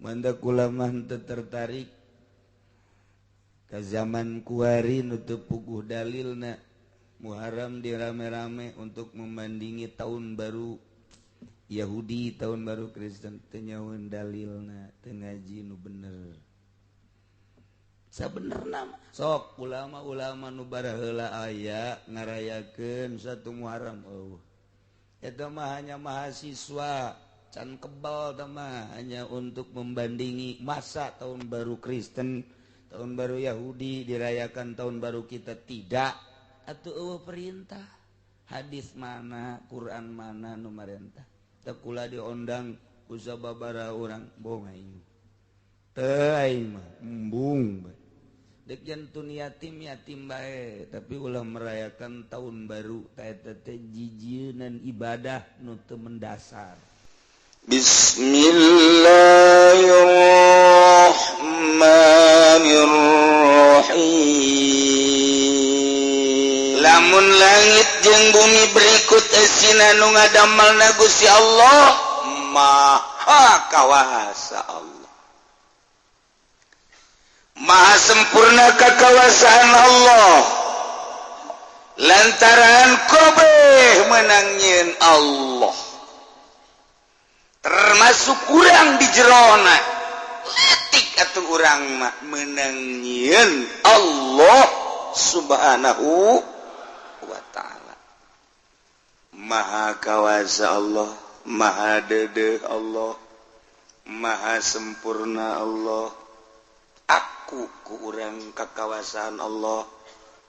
Manda ulama teu tertarik ka zaman kuari nu teu puguh dalilna Muharram dirame-rame untuk membandingi tahun baru Yahudi tahun baru Kristen teu nyaun dalilna teu ngaji nu bener. Sabenerna sok ulama-ulama nu baraheula aya ngarayakeun satu Muharram. Eta mah hanya mahasiswa can kebal mah hanya untuk membandingi masa tahun baru Kristen, tahun baru Yahudi dirayakan tahun baru kita tidak. Atuh perintah hadis mana Quran mana nu marentah teu kula diondang ku sababaraha urang bohong aing teu aing mah embung bae dek jantun yatim bae tapi ulah merayakan tahun baru ta eta teh jijieun ibadah nu teu mendasar. Bismillahirrahmanirrahim. Lamun langit jeung bumi berikut esina nu ngadamelna Gusti Allah maha kawasa Allah. Maha sempurna kekawasaan Allah. Lantaran kabeh menangieun Allah. Termasuk urang di jerona letik atuh urang mah menangieun Allah subhanahu wa ta'ala. Maha kawasa Allah, maha dedeh Allah, maha sempurna Allah. Aku ku urang kakawasaan Allah,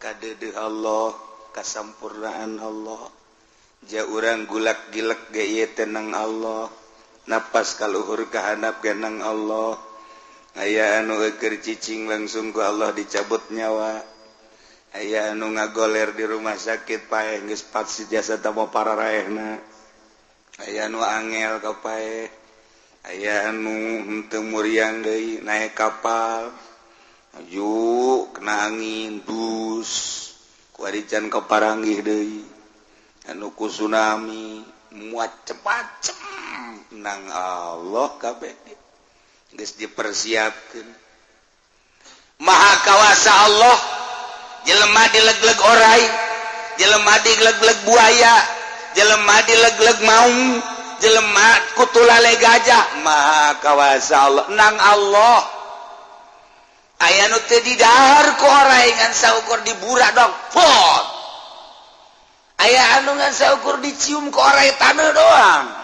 kadedeh Allah, kasampurnaan Allah. Ja urang gulak-gilek ge ieu tenang Allah. Napas kaluhur kahandap genang Allah. Aya anu keur cicing langsung ku Allah dicabut nyawa. Aya anu ngagoler di rumah sakit paeh geus pasti jasa tamo pararaehna. Aya anu angel ka paeh. Aya anu henteu muriang deui naek kapal. Aju kena angin dus. Kuarican kaparanggih deui. Anu ku tsunami macem-macem nang Allah kabeh geus dipersiapkeun. Maha kawasa Allah, jelema dileg-leg orai, jelema dileg-leg buaya, jelema dileg-leg maung, jelema kutulale gajah. Maha kawasa Allah nang Allah. Aya nu teu didahar ku orai ngan saukur diburak dong. Pot. Aya anu ngan saukur dicium ku orai taneuh doang.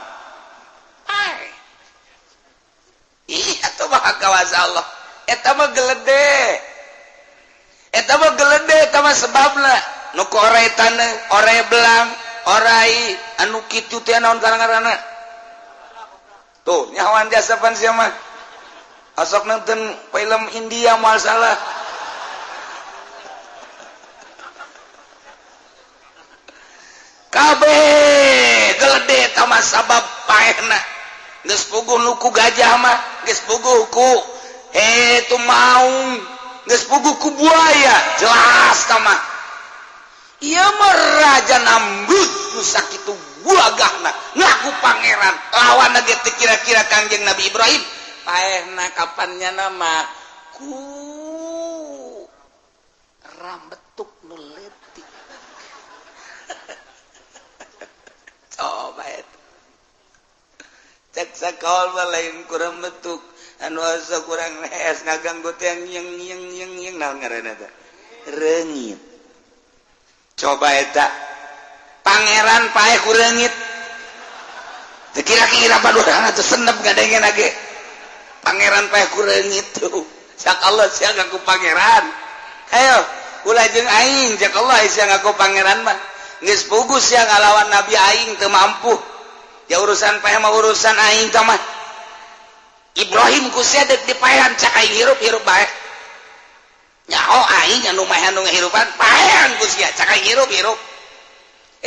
Iya tuh maha kawasa Allah. Eta mah geledeh. Eta mah geledeh, eta mah sebabna. Nu ku orai taneuh, orai belang, orai anu kitu teh naon ngaranna? Tuh, nyawan jasa pan sia mah. Asok nonton film India moal salah. Kabeh geledeh eta mah sabab paehna. Geus puguh nu ku gajah mah, geus puguh ku itu maung, geus puguh ku buaya, jelas tah mah. Ieu mah raja nambut nu sakitu buagahna, ngaku pangeran, lawan ge teu kira-kira Kangjeng Nabi Ibrahim. Paehna kapannya nama ku rambetuk nu leutik. Coba eta cek sakol lain kurang betuk anu asa kurang nees ngaganggu teh yang naon ngaranna teh reungit. Coba eta pangeran paeh ku reungit teu kira-kira padurana teu senep gadengen age pangeran paeh ku reungit tuh sak Allah sia ngaku pangeran. Ayo ulah jeung aing cek Allah sia ngaku pangeran mah geus puguh sia ngalawan nabi aing teu mampu. Ya urusan paeh mah urusan aing tah mah. Ibrahim ku sia deuk dipaehan cak aing hirup bae. Nyaho aing anu mah anu ngahirupan paehan ku sia cak aing hirup.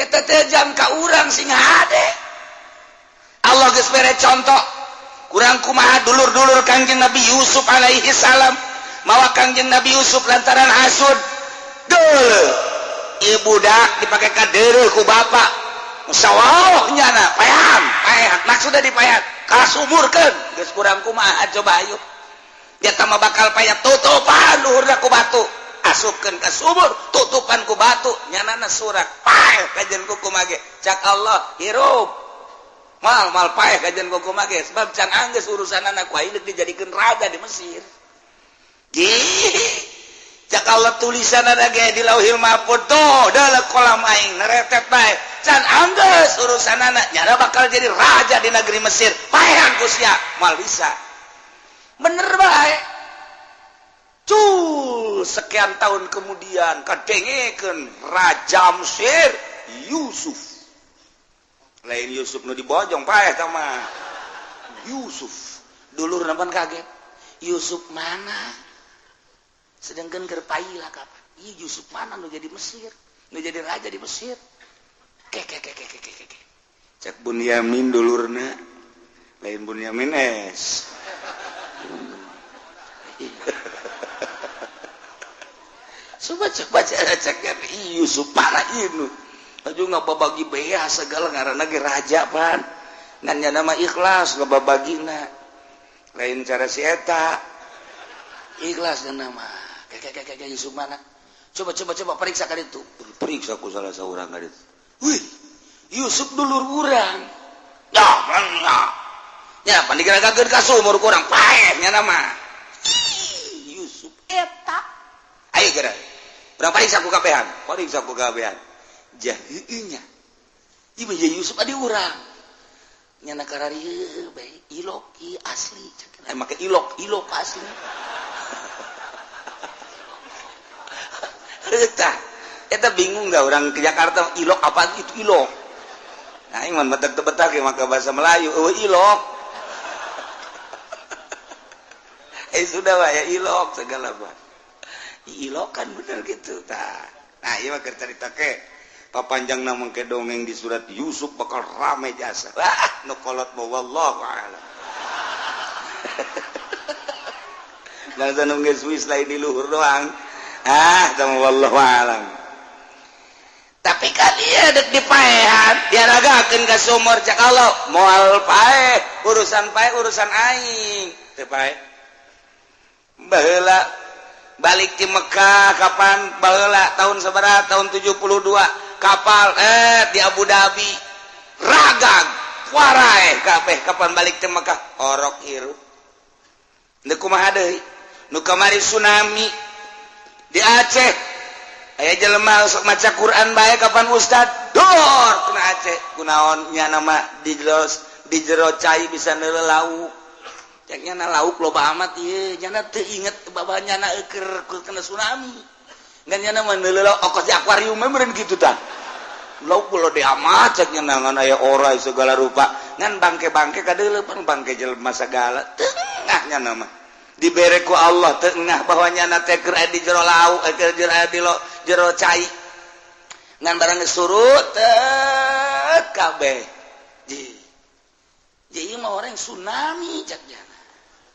Eta teh jam ka urang sing hade. Allah geus bere contoh. Kurang kumaha dulur-dulur Kangjeng Nabi Yusuf alaihi salam mawa Kangjeng Nabi Yusuf lantaran hasud. Deul. Ieu budak dipake kadeureuh ku bapa. Musawauh nyana paehan maksudnya dipaehan kasumurkeun geus kurang kumaha coba ayo dia mah bakal payah tutupan luhurna ku batu asupkeun ka sumur tutupan ku batu nyanana surak paeh kajen ku kumaha ge cak Allah hirup mal paeh kajen ku kumaha ge sebab can anggeus urusanana ku aing dijadikeun raja di Mesir cak Allah tulisan ada ge di Lauhil Mahfuz tuh dalam kolam aing neretet bae can anggeus urusanana nyana bakal jadi raja di negeri Mesir paehan ku sia mal bisa bener bae sekian tahun kemudian kadengekeun Raja Mesir Yusuf lain Yusuf nu dibojong paeh tah mah Yusuf dulurna pan kaget Yusuf mana sedangkan keur paila kapan ieu Yusuf mana nu jadi Mesir nu jadi raja di Mesir ke cek Bunyamin dulurna lain Bunyamin es coba cek Yusuf mana ini aja ngababagi beah segala ngaranna ge raja pan ngan nama ikhlas ngababagina lain cara si eta ikhlas dan nama kayak Yusuf mana coba periksa ka ditu periksa ku salah saurang ka ditu wih Yusuf dulur urang ya pan digeragakeun ka sumur kurang paeh nya nama Yusuf eta ayo geura urang periksa ku kabehan jaheunya ieu mah Yusuf adi urang nyana kararieu bae ilok asli make ilok asli eta bingung dah orang ke Jakarta ilok apa itu ilok nah ini mah betak-betak maka bahasa Melayu ilok sudah lah ya ilok segala apa ilok kan bener gitu nah iya mah cerita ke papanjang nama ke dongeng di surat Yusuf bakal rame jasa nu kolot mah wallahu a'lam dan sana geus wis lain di luhur doang sama wallahu a'lam tapi kalian dek di paehan diaragakeun ka sumur cak Allah moal paeh urusan aing teu paeh baheula balik di Mekah kapan baheula tahun sabaraha tahun 72 kapal di Abu Dhabi ragag warae kabeh kapan balik di Mekah orok hirup teu kumaha deui nu kamari tsunami di Aceh aya jelema sok maca Quran bae kapan ustad dor kena Aceh kunaon nya nama di jero cai bisa neuleuh lauk ceknya na lauk loba amat ieu nya teu inget babanya na keur kena tsunami ngan nya mah neuleuh ongkos di akuarium meureun kitu tah lauk pulo de amat ceknya ngan aya orai segala rupa ngan bangke-bangke kadeuleuh pan bangke jelema sagala tengah nya nama dibere ku Allah tengah bahwanya na teh keur di jero lauk keur di jero cai ngan barang surut kabeh jadi mah orang tsunami caknya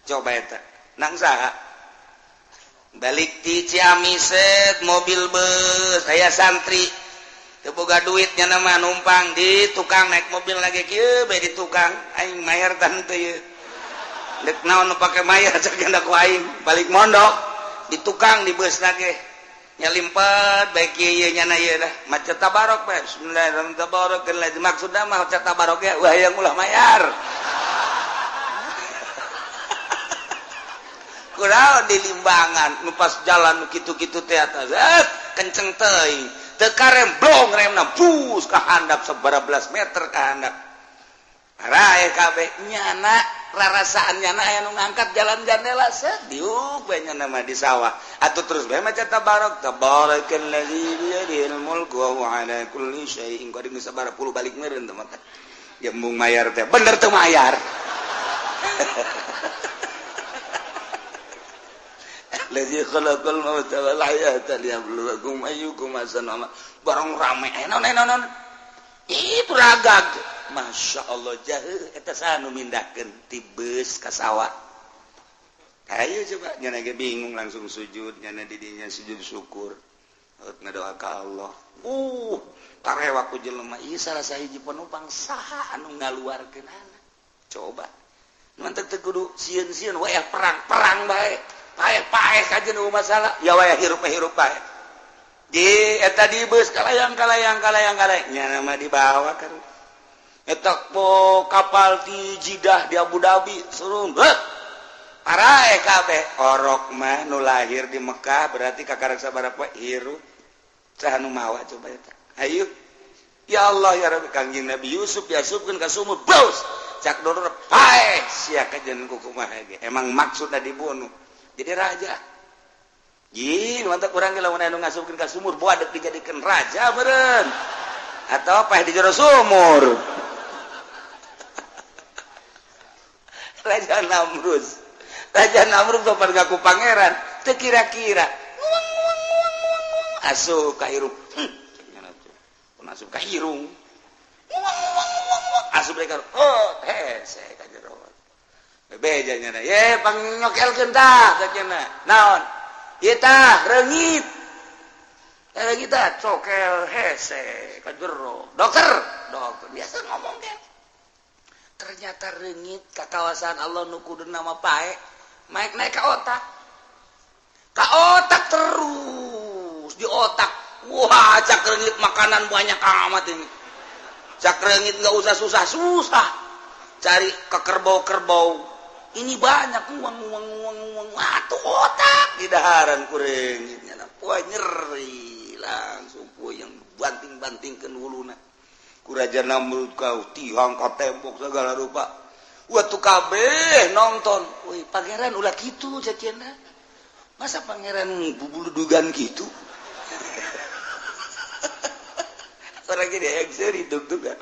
coba eta nang saha balik di Ciamis mobil bus aya santri teu boga duitnya nama numpang di tukang naik mobil lagi kieu bae di tukang aing mayar tan teu ieu dek naon nu pake mayar cek hendak ku aing balik mondok di tukang di bus lagi nyalimpet baik ieu nya na ieu dah maca tabarok bae bismillahirrahmanirrahim tabarok lagi maksudna mah maca tabarok ge wah yang ulah mayar kunaon di limbangan nu pas jalan nu kitu-kitu teh atas kenceng teuing teu karemblong remna bus ka handap 11 meter ka handap rae kabeh nyana rarasaannya aya nu ngangkat jalan jandela sediuk bae nya nama di sawah atuh terus bae maca tabarok tabarakalladzi biyadihil mulku wa huwa ala kulli syai'in qadir sabaraha puluh balik meureun teh mah ya mung mayar teh bener teu mayar Ladzi khalaqal mauta wal hayata liyabluwakum ayyukum ahsanu amala barang rame enon itu ragag Masya Allah jaheuh eta saha nu mindahkeun ti beus ka sawah ayo coba nyana ge bingung langsung sujud nyana di dinya sujud syukur ngadoa ka Allah tarewa ku jelema ieu salah sahiji penumpang saha anu ngaluarkeunana coba mantep teh kudu sieun-sieun wayah perang bae. Paeh kajen masalah. Ya wayah hirup bae. Di eta di beus kalayang. Nya nama dibawa kan. Eta po kapal di Jeddah di Abu Dhabi suruh. Paraeh kabeh. Orok mah nu lahir di Mekah berarti kakarek sabaraha hirup. Saha nu mawa coba eta. Hayu. Ya Allah ya Rabbi Kangjeng Nabi Yusuf diasupkeun ka sumur. Bos. Cak doror paeh sia kajen kukumaha ge. Emang maksudna dibunuh. Jadi raja. Ji, mantap urang ge lamun anu ngasupkeun ka sumur boadek dijadikeun raja beureun. Atau paeh di jero sumur. Raja Namrud kapan ngaku pangeran, teu kira-kira. Asup ka hirup. Asup ka hirung. Asup mereka. Oh, hese ka jero. Bebeja nya ye pangnyokelkeun tah cenah naon ieu tah reungit kita cokel hese ka jero dokter biasa ngomong kan ternyata reungit ka kawasan Allah nu kudu nama pae naik ka otak terus di otak wah cak reungit makanan banyak amat ini cak reungit enggak usah susah cari ke kerbau ini banyak uang atuh otak di daharan kureungitnya poe nyeri langsung poe yang banting-bantingkeun huluna ku Raja Namrud kau tihang ka tembok segala rupa waktu kabeh nonton woi pangeran ulah kitu cecenna masa pangeran bubuludugan gitu orang gede ekseri dug-dugan.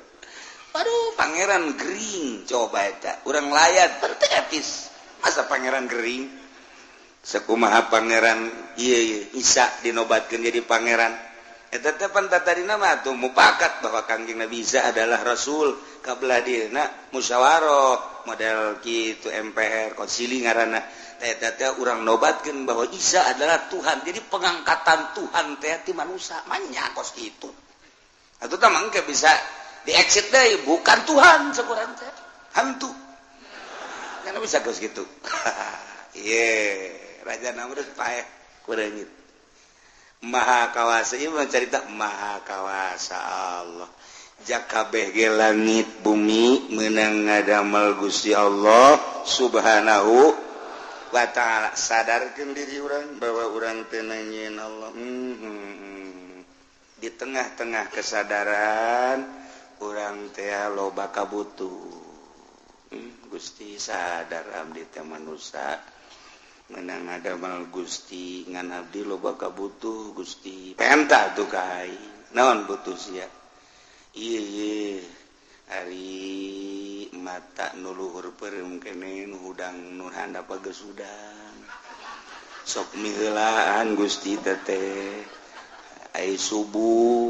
Aduh, pangeran gering coba eta. Urang layat bertepis. Masa pangeran gering? Sakumaha pangeran ieu Isa dinobatkeun jadi pangeran. Eta teh pantatadina mah atuh mupakat bahwa Kangjeng Nabi Isa adalah rasul kabelah dieuna musyawarah model kitu MPR konsili ngaranna. Eta teh urang nobatkeun bahwa Isa adalah Tuhan. Jadi pengangkatan Tuhan teh ti manusia manya kos kitu. Atuh tah mangke bisa di exit deh bukan Tuhan sekurang teh hantu karena bisa kos gitu Raja Namrud paeh kureungit maha kawasa ieu mah carita maha kawasa Allah jak kabeh ge langit bumi meunang ngadamel Gusti Allah subhanahu wa ta'ala sadarkeun diri urang bahwa urang teh nanyin Allah di tengah-tengah kesadaran urang teh loba kabutuh Gusti sadar abdi teh manusia meunang ngadamel Gusti ngan abdi loba kabutuh Gusti penta tuh kai naon butuh sia ieu ari mata nu luhur peureum keneh nu hudang nu handap geus udang sok miheulaan Gusti teh ai subuh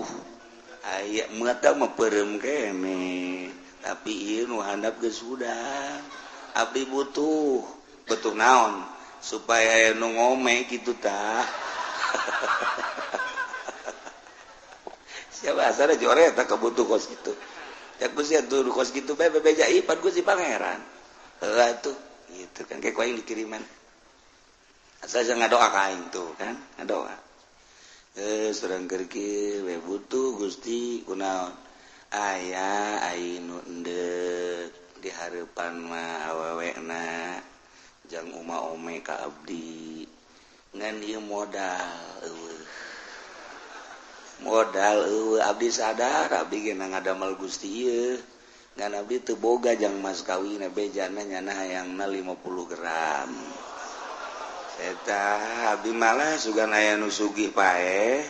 aya mata mah peureum kene tapi ieu nu handap geus udang abdi butuh naon supaya aya nu ngome kitu tah siapa asal jore eta kebutuh kos kitu ya Gusti atuh kos kitu bae bebeja ipan Gusti pangeran atuh gitu kan kayak aing dikiriman asal ngadoa ka aing tuh kan ngadoa surang kerki we butuh Gusti kunaon aya ai nu endeuh di hareupan mah awewena jang ome ka abdi ngan ieu modal abdi sadar abdi ge ngadamel Gusti ieu ngan abdi teu boga jang mas kawina bejana nyana hayangna 50 gram eta abdi malah sugan aya nu sugih paeh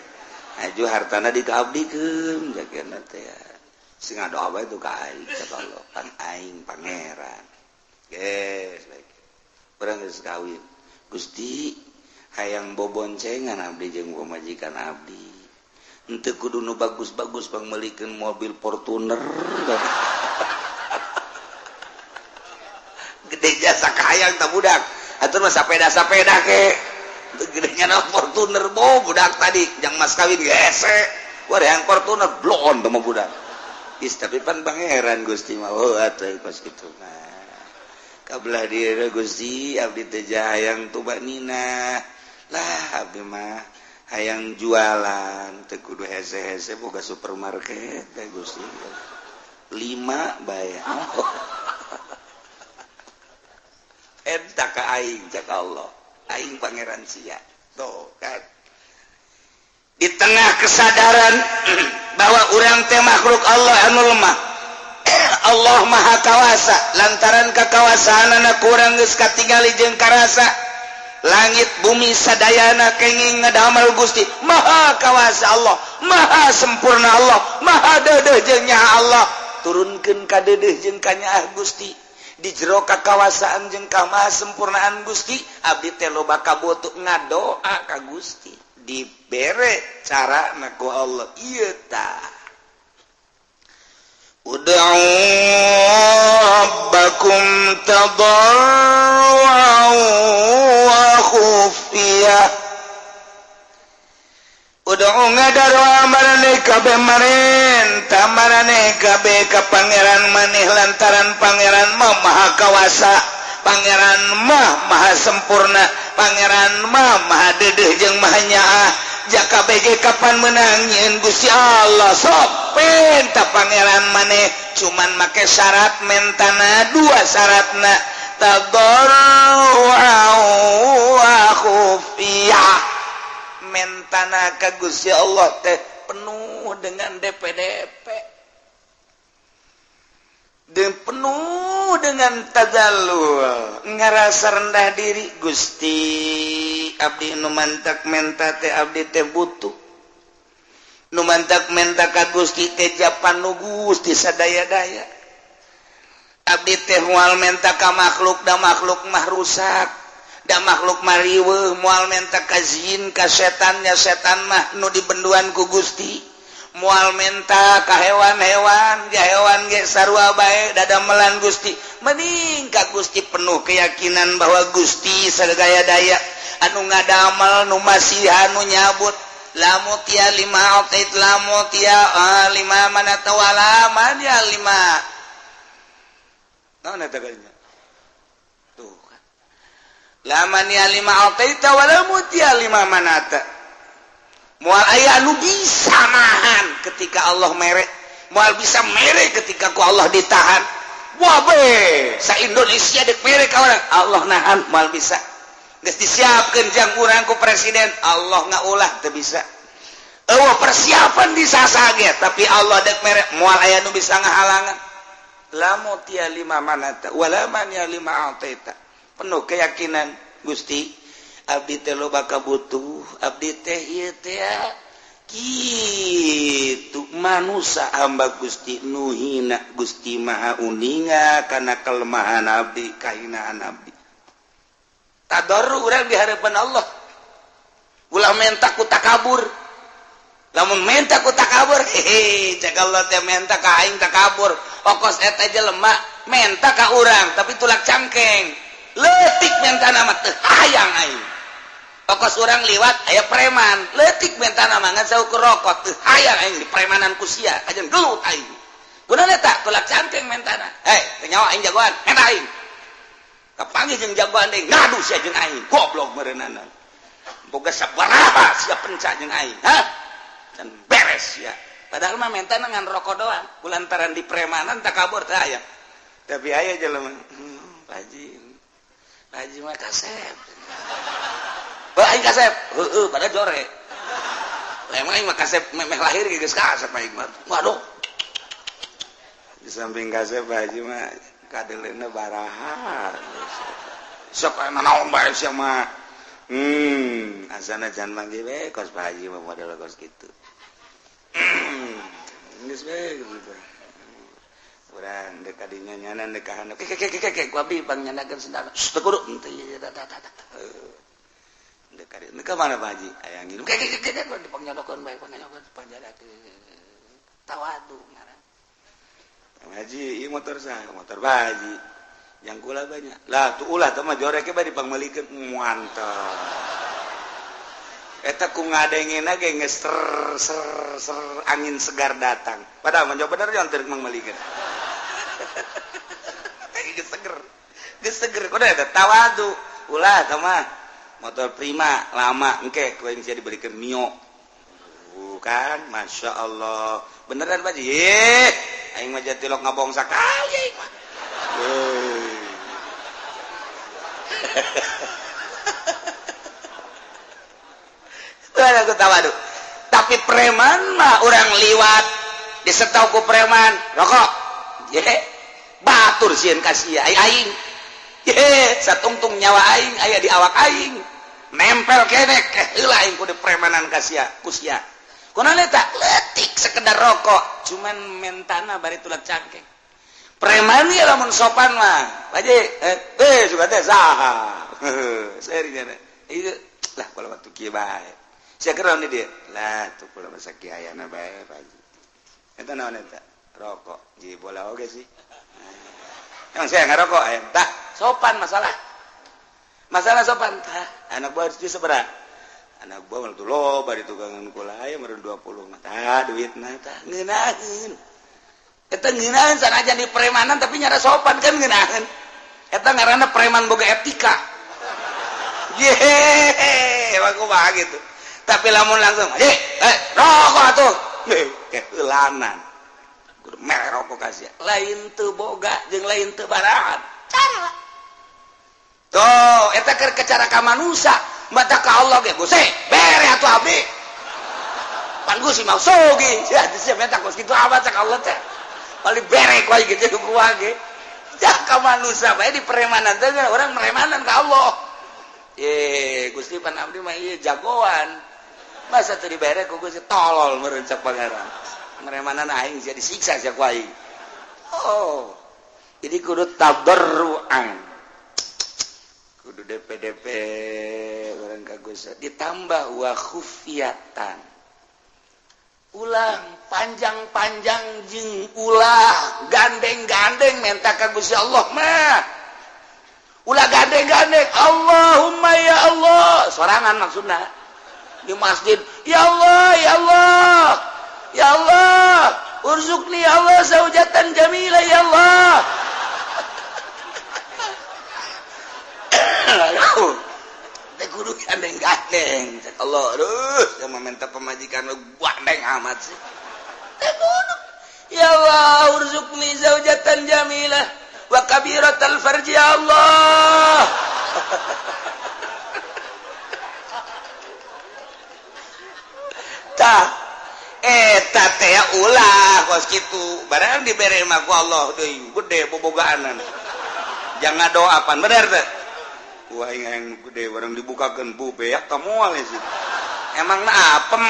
aju hartana dikaabdikeun jakeuna teh sing ngadoa bae tu ka aing ka Allah pan aing pangeran geus baik urang geus kawin Gusti hayang boboncengan abdi jeung pamajikan abdi henteu kudu nu bagus-bagus pangmeulikeun mobil Fortuner gede jasa kahayang tah budak atur mah sapeda ke gedenya na Fortuner budak tadi jang mas kawin gese wah yang Fortuner blon teh budak is tapi pan pangeran Gusti mah atuh kos kitu nah kabelah diri Gusti abdi teh hayang tuba nina lah abdi mah hayang jualan teu kudu hese-hese boga supermarket teh Gusti 5 bayar eta ka aing cak Allah aing pangeran sia tuh kan di tengah kesadaran bahwa urang teh makhluk Allah anu lemah Allah maha kawasa lantaran kakawasaanana kurang geus katingali jeung karasa langit bumi sadayana kenging ngadamel Gusti maha kawasa Allah maha sempurna Allah maha deudeuh jeung nyaha Allah turunkeun ka deudeuh jeung ka nyaha Gusti di jero kakawasaan jeung kamaha sempurnaan Gusti abdi teh loba kabotu ngadoa ka Gusti dibere carana ku Allah ieu tah ud'u rabbakum tadarruan wa khufiyah ud'u ngadaroa marane kabeh marentah marane kabeh ka pangeran maneh lantaran pangeran mah maha kawasa pangeran mah maha sempurna pangeran mah maha deudeuh jeung maha nyaah jaka bege kapan menang nyeun Gusti Allah sok pentah pangeran maneh cuman make syarat mentana 2 syaratna tadarruan wa khufiyah mentana ka Gusti Allah teh penuh dengan DP dan penuh dengan tadallul ngarasa rendah diri Gusti abdi nu mantak menta teh abdi teh butuh nu mantak menta ka Gusti teh japan nu Gusti sadaya-daya abdi teh moal menta ka makhluk da makhluk mah rusak da makhluk mah riweuh moal menta ka jin ka setan nya setan mah nu dibenduan ku Gusti moal menta ka hewan-hewan ya hewan ge sarua bae dadamelan Gusti mending ka Gusti penuh keyakinan bahwa Gusti sadaya-daya anu ngadamel nu masih anu nyabut lamut ya 5 otait lamut ya 5 mana tawala man ya 5 naon eta kalinya tuh kan laman ya 5 otait tawala mut ya 5 manata moal aya anu bisa nahan ketika Allah mere moal bisa mere ketika ku Allah ditahan wah be sa Indonesia dek mere ka urang Allah nahan moal bisa geus disiapkeun jang urang ku presiden Allah ngaulah teu bisa eueuh persiapan disasage tapi Allah dek mere moal aya nu bisa ngahalangan lamun tia 5 manata wala man ya 5 ataita penuh keyakinan Gusti abdi teh loba kabutuh abdi teh ieu teh kitu manusia hamba Gusti nu hina Gusti maha uninga kana kelemahan abdi kahinaan abdi tadarru urang di harapan Allah ulah menta ku takabur lamun menta ku takabur cek Allah teh menta ka aing takabur okos eta jelema menta ka urang tapi tulak cangkeng leutik mentana mah teu hayang aing pokos orang liwat aya preman leutik mentana mah ngan saukur rokok teu hayang aing di premanan ku sia ajeun gelut aing kunaon eta tulak cangkeng mentana teu nyawa aing jagoan eta aing kapanggih jeung jagoan deui ngadu sia jeung aing goblok meureunana boga sabaraha sia penca jeung aing dan beres ya padahal mah mentana ngan rokok doang kulantaran di premanan takabur teu hayang tapi aya jelema Haji mah kasep aing kasep pada jore lemah aing mah kasep meh lahir geus kasep aing mah waduh di samping kasep Haji mah kadeleuna baraha sok aya naon bae sia mah asana jan manggih we kos Pak Haji mah model kos kitu geus we gitu urang dek kadinya nyanan dek kahana kek ku abdi bang nyanakeun sendana teu kudu teu dek kadi ka mana Pak Haji aya ngilu kek dipangnyodokkeun bae pangnyodokkeun panjadakeun tawadu ngaran Pak Haji ieu motor saha motor Pak Haji yang kula banyak lah tu ulah teh mah joreke bae dipangmelikeun mantap eta ku ngadengena ge geus ser angin segar datang padahal mah bener jangan teu mangmelikeun geus seger seger kok ada tawadu ulah sama motor prima lama engke kau yang bisa diberikan mio bukan masya Allah beneran Pak Ji aing mah jatilok ngabong sakali aing mah itu aku tawadu tapi preman mah orang liwat disetau ku preman rokok ye batur sieun kasih aing satungtung nyawa aing aya di awak aing nempel kene heula aing ku di premanan kasih kusia kunaon eta leutik sekedar rokok cuman mentana bari tulak cangkeng preman ieu lamun sopan mah Pak Ji juga teh saha serinya ieu lah kalau waktu kieu bae sia keron di dieu lah tuh kula masa kiayana bae Pak Ji eta naon eta rokok ji bola oge sih emang saya ngerokok tak sopan masalah sopan tah anak buah itu seberapa anak buah itu loba di tugangan kula aya meureun 20 mah tah duitna tah ngeunaheun eta ngeunaheun sanajan di premanan tapi nyara sopan kan ngeunaheun eta ngaranna preman boga etika aku mah gitu tapi lamun langsung rokok atuh keulanan kudu mere rokok kasih lain teu boga jeung lain teu barangan cara tuh eta keur cara ka manusia mata ka Allah ge Gusti bere atuh abdi pan Gusti mau sogi ya sia meta kos kitu apa cak Allah teh bali bere ku ge jeung ku ge jah ka manusia bae di peremanan teh orang meremanan ka Allah Gusti pan abdi mah ieu jagoan masa teu dibere ku Gusti tolol meureun cak pangeran meremanan aing sia disiksa sia ku aing jadi kudu tadarruan kudu DP orang kagus ditambah wa khufiyatan ulah panjang-panjang jeung ulah gandeng-gandeng minta ka Gusti Allah mah ulah gandeng-gandeng Allahumma ya Allah sorangan maksudna di masjid ya Allah ya Allah ya Allah urzuqni ya Allah zaujatan jamilah ya Allah teh kudu gandeng-gandeng cek Allah aduh sama minta pemajikan lu gandeng amat sih teh kudu ya Allah urzuqni zaujatan jamilah wa kabiratal farji ya Allah tah eta teh ulah kos kitu barang dibere mah ku Allah deui gede bobogaanan jangan doapan bener teh wah yang gede barang dibukakeun bu beak ka moal sih emang na apem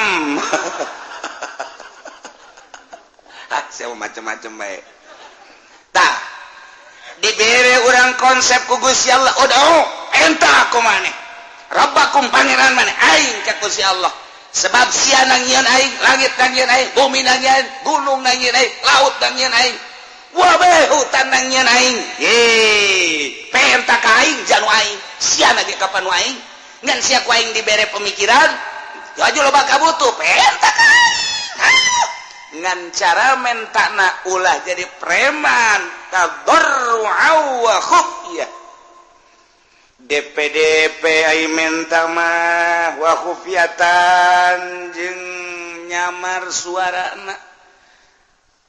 saya macam-macam bae tah dibere urang konsep ku Gusti Allah udau entah ku maneh rabbakum pangeran maneh aing ka Gusti Allah sebab sia nangieun aing langit nangieun aing bumi nangieun gunung nangieun aing laut nangieun aing wabeh hutan nangieun aing penta ka aing janu aing sia na ge kapan aing ngan sia ku aing dibere pemikiran aju loba kabutuh penta ka aing ngan cara mentana ulah jadi preman tadarru'a wa khufyah DPDP ai menta mah wa khufyatan jeung nyamar suarana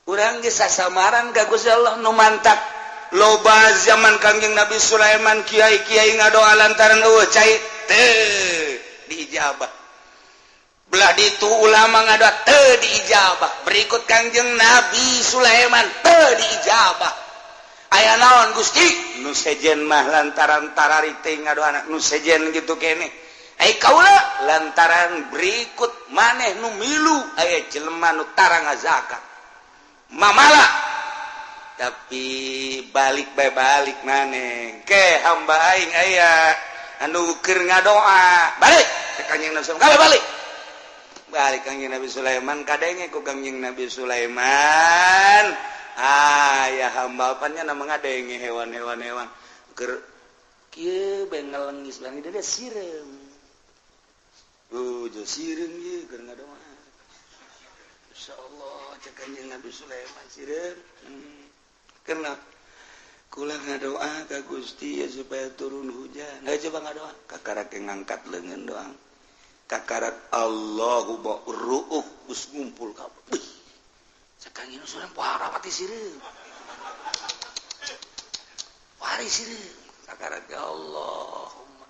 urang ge sasamaran ka Gusti Allah nu mantap loba zaman Kangjeng Nabi Sulaiman kiai-kiai ngadoa lantaran eueuh cai teu diijabah belah ditu ulama ngadoa teu diijabah berikut Kangjeng Nabi Sulaiman teu diijabah aya naon Gusti nu sejen mah lantaran tararik teh ngadoana nu sejen gitu kene ai kaula lantaran berikut maneh nu milu aya jelema nu tara ngazakat mamala tapi balik bae balik maneh ke hamba aing aya anu keur ngadoa balik ke Kanjeng Nabi Sulaiman balik Kanjeng Nabi Sulaiman kadenge ku Kanjeng Nabi Sulaiman ya hamba apanya nama ngadenge hewan-hewan keur kieu bengel leungis bang dia sireum jo sireum ieu keur ngadoa insyaallah cek Kanjeng Nabi Sulaiman sireum kenapa ngadoa ka Gusti ya supaya turun hujan. Coba ngadoa kakarak yang ngangkat lengan doang. Kakarak Allahu ru'uh us ngumpul kabeh. Sakangina surang pohara pati sireum. Pari sireum. Kakarak ya Allahumma.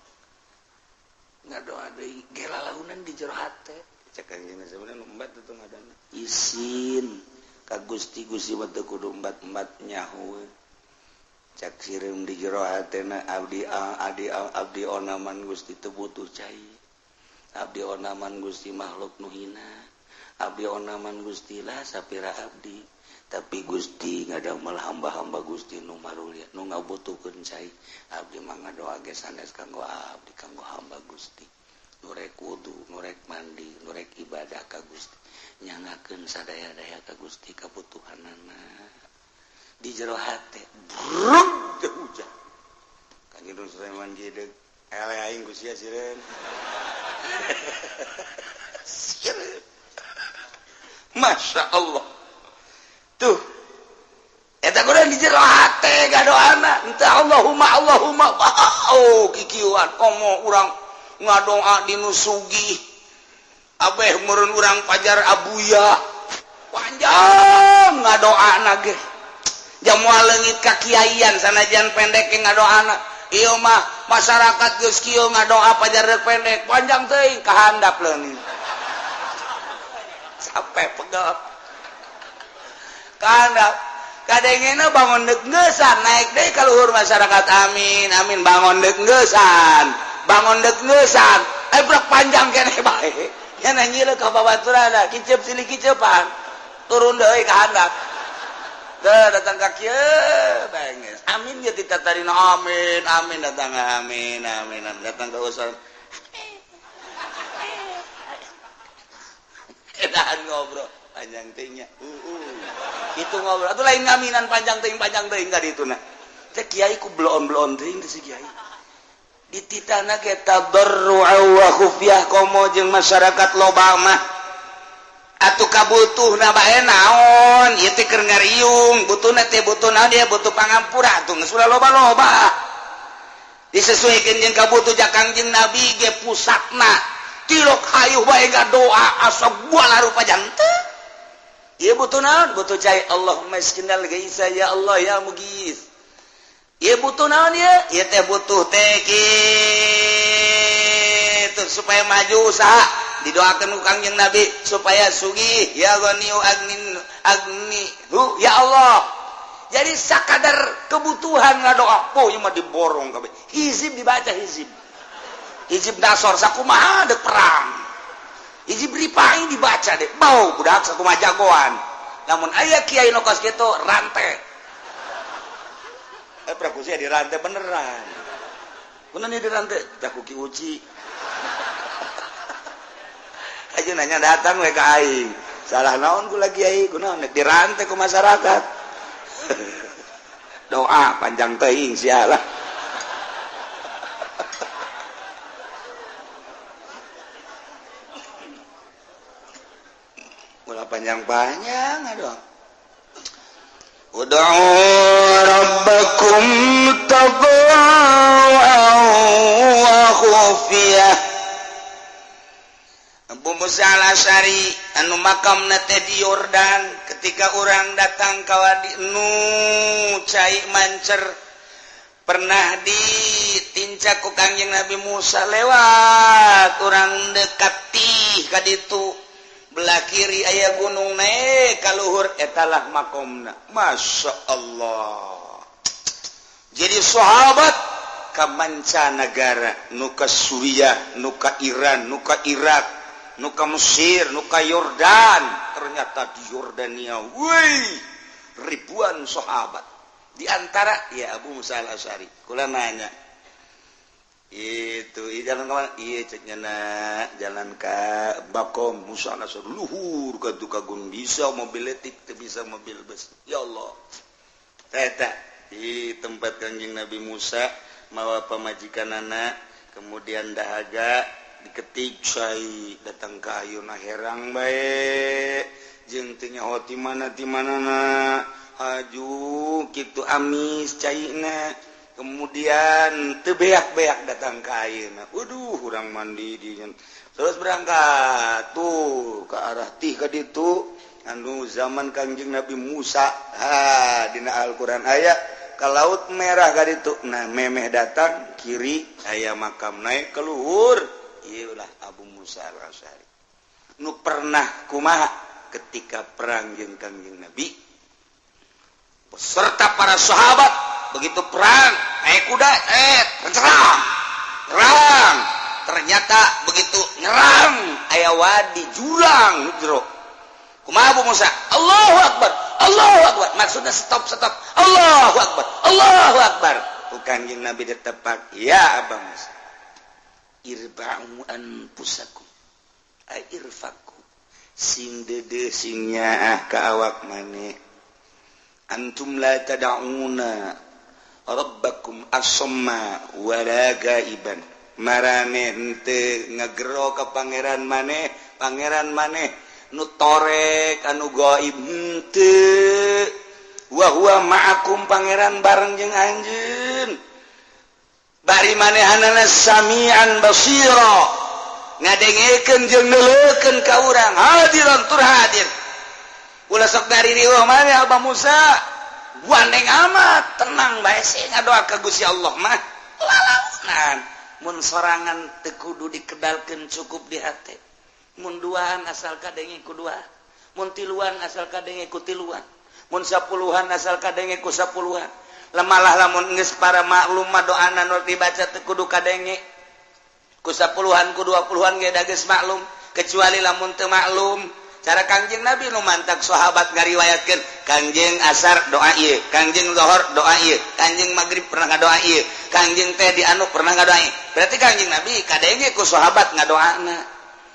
Ngadoa deui gelalahunan di jero hate. Sakangina sebenarnya umbat itu ngadana. Isin ka Gusti mah teu kudu umbat-umbat nyaho. Cak sireum di jero hatena abdi onaman Gusti teu butuh cai. Abdi onaman Gusti makhluk nu hina. Abdi onaman Gusti lah sapira abdi. Tapi Gusti ngadamel hamba-hamba Gusti nu marulia nu ngabutuhkeun cai. Abdi mah ngadoa ge sanes kanggo abdi kanggo hamba Gusti. Nu rek wudu, nu rek mandi, nu rek ibadah ka Gusti. Nyangakeun sadaya-daya ka Gusti kabutuhanana. Di jero hate brung teh hujan kanjeng Sulaiman gideg ele aing ku sia sireun Masya Allah tuh eta kudu di jero hate gadoana entah Allahumma kikieuan komo urang ngadoa dinu sugih abeh meureun urang pajar abuya panjang ngadoana ge jamual leungit ka kiaian sanajan pendek yang ngadoana ieu mah masyarakat geus kieu ngadoa pajar rek pendek panjang teuing kahandap leungit sampai pegel kahandap kadengena bangun deuk ngeusan naik deui ka luhur masyarakat amin amin bangun deuk ngeusan brek panjang keneh bae nya nyileuk ka babaturanna kicep silih kicepan turun deui ka handap datang ka kieu benges amin ya ditatarina amin datang amin datang ka usul edan ngobrol panjang teuing nya itu ngobrol atuh lain ngaminan panjang teuing ka dituna teh kiai ku bloon teuing teh si kiai di titana ge tadarru'a wa khufyah komo jeung masyarakat loba mah atuh kabutuhna bae naon ieu teh keur ngariung butuhna teh butuh naon dia butuh pangampura atuh geus ulah loba-loba disesuaikeun jeung kabutuh Kangjeng Nabi ge pusatna tilok hayuh bae doa asa buala rupa janteu ieu butuh naon butuh cai Allahumma isqinal ghaisa ya Allah ya mughis ieu butuh naon ieu teh butuh teh kitu supaya maju usaha didoakan ku Kangjeng Nabi supaya sugih ya ghaniyu agnihu ya Allah jadi sakadar kebutuhan ngadoa po ieu mah diborong kabeh hizib dibaca hizib dasor sakumaha deuk perang hizib ripai dibaca deh bau budak sakumaha jagoan namun aya kiai nu kos kitu rante prakusia dirante beneran nih dirante teh ku Ki Uci aja nanya datang we ka aing salah naon ku lagi kiai kunaon dirantai ku masyarakat doa panjang teuing sialah ulah panjang-panjang aduh ud'u rabbakum tadarru'an wa khufyah Abu Musa al-Asy'ari anu makamna teh di Yordan ketika orang datang ka wadi nu cai mancer pernah ditincak ku Kangjeng Nabi Musa lewat orang dekati ka ditu belah kiri aya gunung naik ka luhur etalah makomna Masya Allah jadi sahabat ka mancanagara nu ka Suriah nu ka Iran nu ka Irak nuka Mesir, nuka Yordan ternyata di Yordania ribuan sahabat di antara ya Abu Musa al-Asy'ari kula nanya itu jalan ke mana iya ceknya jalan ke Bakom Musa al-Asy'ari luhur ka gunung bisa mobil letik bisa mobil bus ya Allah eta di tempat Kangjeng Nabi Musa mawa pamajikan anak kemudian dahaga diketik sai datang ke ayuna herang bae jeung teu nyaho ti mana Aju gitu amis cairna kemudian tebeak-beak datang ke ayeuna waduh urang mandi di terus berangkat tuh ke arah ka ditu anu zaman Kangjeng Nabi Musa dina Al-Qur'an aya ke laut merah ka ditu nah memeh datang kiri aya makam naik ke luhur ieu lah Abu Musa Al-Asy'ari nu pernah kumaha ketika perang jeung Kangjeng Nabi beserta para sahabat begitu perang naik kuda perang ternyata begitu nyerang aya wadi jurang jero kumaha Abu Musa Allahu Akbar maksudnya stop Allahu Akbar bukan yang Nabi ditepak ya Abu Musa irba'u anfusakum irfaku sing dede sing nyaah ka awak maneh antum la tad'una rabbakum as-samma wala gaiban marane henteu ngagero ka pangeran maneh nu torek anu gaib henteu wa huwa ma'akum pangeran bareng jeung anjeun bari manehanana sami'an basira ngadengekeun jeung neuleukeun ka urang hadiran tur hadir ulah sok dari riweuh mana Abu Musa gandeng amat tenang bae sih ngadoa ka Gusti Allah mah lalaunan mun sorangan teu kudu dikedalkeun cukup di hate mun duaan asal kadenge ku dua mun tiluan asal kadenge ku tiluan mun sapuluhan asal kadenge ku sapuluhan lemalah lamun geus para maklum mah doana nu dibaca teu kudu kadenge ku sapuluhan ku 20-an ge da geus maklum kecuali lamun teu maklum cara Kangjeng Nabi nu mantak sahabat ngariwayatkeun Kangjeng asar doa ieu Kangjeng zuhur doa ieu Kangjeng maghrib pernah ngadoa ieu Kangjeng teh di anu pernah ngadoa ieu berarti Kangjeng Nabi kadenge ku sahabat ngadoana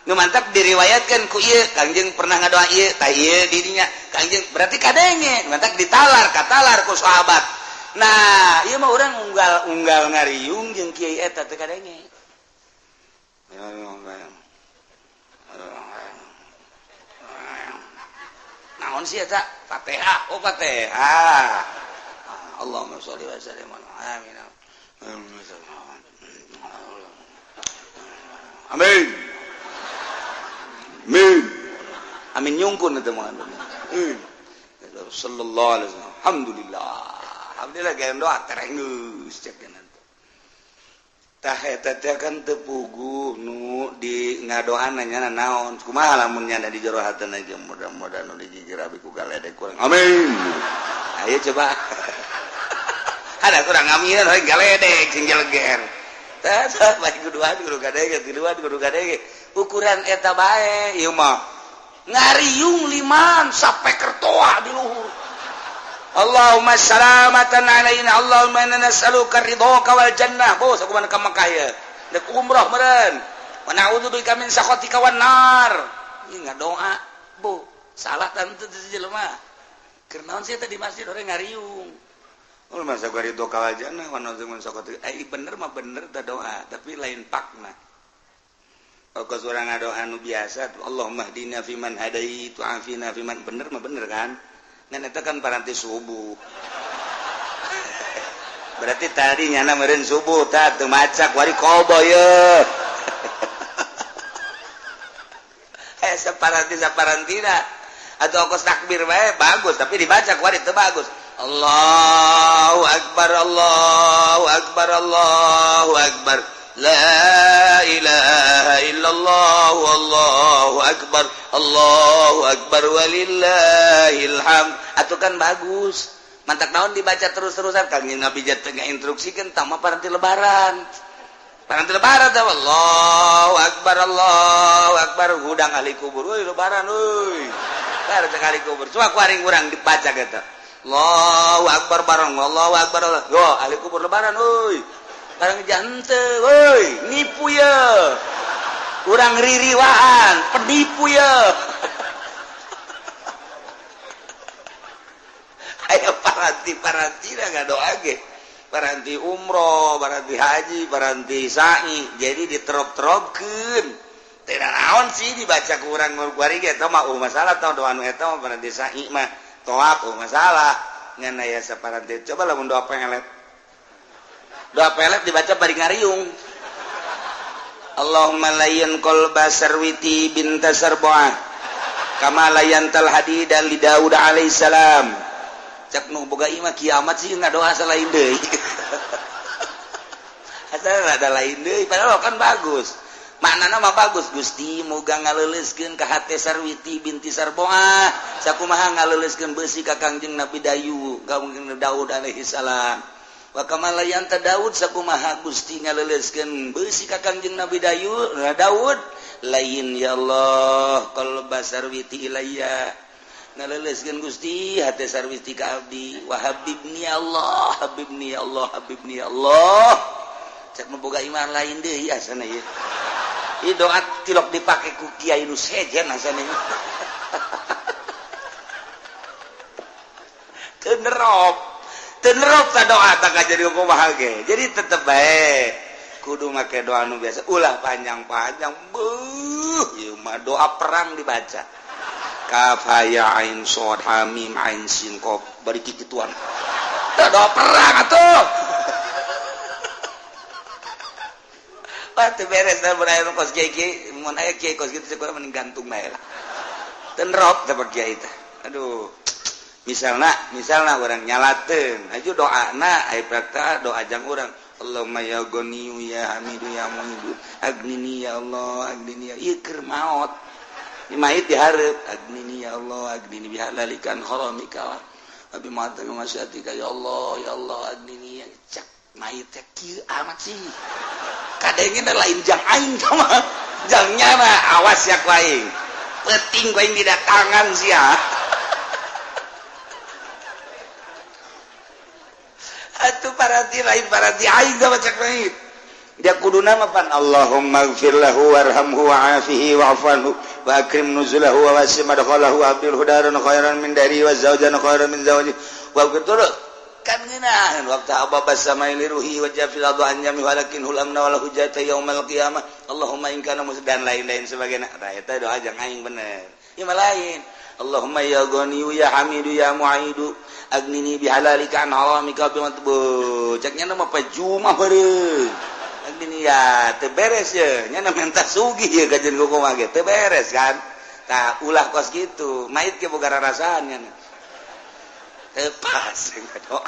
nu mantak diriwayatkeun ku ieu Kangjeng pernah ngadoa ieu tah ieu dirinya Kangjeng berarti kadenge mantak ditalar katalar ku sahabat nah ieu mah urang unggal ngariung jeung kiai eta teh kadenge naon sih eta Fatihah Fatihah Allahumma sholli wa sallim amin amin amin nyungkun eta mah sallallahu alaihi wasallam alhamdulillah gawe doa terenggeus cek nanti tah eta teh kan teu puguh nu di ngadoan nya naon kumaha lamun nya di jero hatena aja mudah-mudahan nu dijijir abi ku galedek kurang amin ayo coba ada kurang amin we galedek sing jeleger tah bae kuduan kudu kadege tiluan kudu kadege ukuran eta bae ieu mah ngariung liman sampai kertoa di luhur Allahumma salamatan alaina Allahumma inna nas'aluka ridhaka wal jannah bos aku mana ka Makkah ya dek umrah meureun wa na'udzubika min sakhatika wan nar ieu ngadoa bu salah tante teh jelema keur naon sih teh di masjid orang ngariung ul masa ridhaka wal jannah wa na'udzubika min sakhatika bener mah bener teh doa tapi lain pakna kalau seorang ngadoa anu biasa Allahumma hdina fiman hadait wa afina fiman bener mah bener kan ngan eta kan paranti subuh berarti tadi nyana meureun subuh tah teu macak wari qobo ye saparantina atau ongkos takbir bae bagus tapi dibaca wari teu bagus Allahu akbar Allahu akbar Allahu akbar la ilaha illallah wallahu akbar walillahil hamd atuh kan bagus mantak naon dibaca terus-terusan Kangjeng Nabi jatuh ngainstruksikeun tama paranti lebaran teh Allahu akbar hudang ahli kubur euy lebaran euy bar teh ahli kubur coba kuaring urang dibaca eta Allahu akbar bareng Allahu akbar yo ahli kubur lebaran euy barang jante woi nipu ya kurang ririwaan penipu ya ayo paranti dah doa ge paranti umroh paranti haji paranti sa'i jadi diterop-teropkeun teh naon sih dibaca ku urang kuari ge eta mah masalah tah doa nu eta mah paranti sa'i mah toab masalah ngan aya saparanti coba lamun doa pelet dibaca bari ngariung Allahumma layyan qalba sarwiti binta sarboah kama layyantal hadida li Daud alaihissalam cak nu boga imah kiamat sih ngadoa selain deui asal ada lain deui padahal kan bagus maknana mah bagus Gusti muga ngaleuleskeun ka hate Sarwiti binti Sarboah sakumaha ngaleuleskeun beusi ka Kangjeng Nabi Daud alaihi salam wa kama layanta Daud sakumaha Gusti ngaleuleskeun beusi ka Kangjeng Nabi Daud lain ya Allah qalba Sarwiti ilayya ngaleuleskeun Gusti hate Sarwiti ka abdi wa habibni ya Allah habibni ya Allah habibni ya Allah cek memboga iman lain deui asana ieu doa tilok dipake ku kiai nu sejen asana teu nerop ta doa tak jadi kumaha ge jadi tetep bae kudu make doa nu biasa ulah panjang-panjang ieu mah doa perang dibaca kaf ha ya ain shad ha mim ain sin qaf bari kikituan doa perang atuh Pati beres dah berair kos kiai, mun aya kiai kos gitu sekolah mending gantung bae lah. Teu nerop dapat kiai teh. Aduh. Misalna urang nyalateun, aju doana aya praktek doa jang urang. Allahumma ya ghaniyu ya hamidu ya mu'idu. Agnini ya Allah, agnini ya ieu keur maot. Di mait dihareup, agnini ya Allah, agnini bihalalikan haramika. Abi mata masyatika ya Allah, agnini ya cak. Mait teh kieu amat sih. Kadenge lain jang aing mah. Jangnya mah awas ya ku aing. Penting ku aing didatangan sia. Atuh parati lain parati aing da baca mait. Dia kuduna mah pan Allahumma ighfir lahu warhamhu wa'afihi wa'fu wa akrim nuzulahu wa wasi' madkhalahu wa abdil hudaran khairan min dari wa zawjan khairan min zawji wa qul kan ngeunaheun waktu ababas samai liruhi wa jafil adhanyami walakin hulamna wala hujata yaumal qiyamah Allahumma in kana musdan lain-lain sebagainya eta doa jang aing bener ieu mah lain Allahumma ya ghaniyu ya hamidu ya mu'idu agnini bihalalika an haramika bi matbu ceknya mah pajumah beureung agnini ya teu beres ye nya minta sugih ye kajen kumaha ge teu beres kan tah ulah kos kitu mait ge boga rarasaan nya pas doa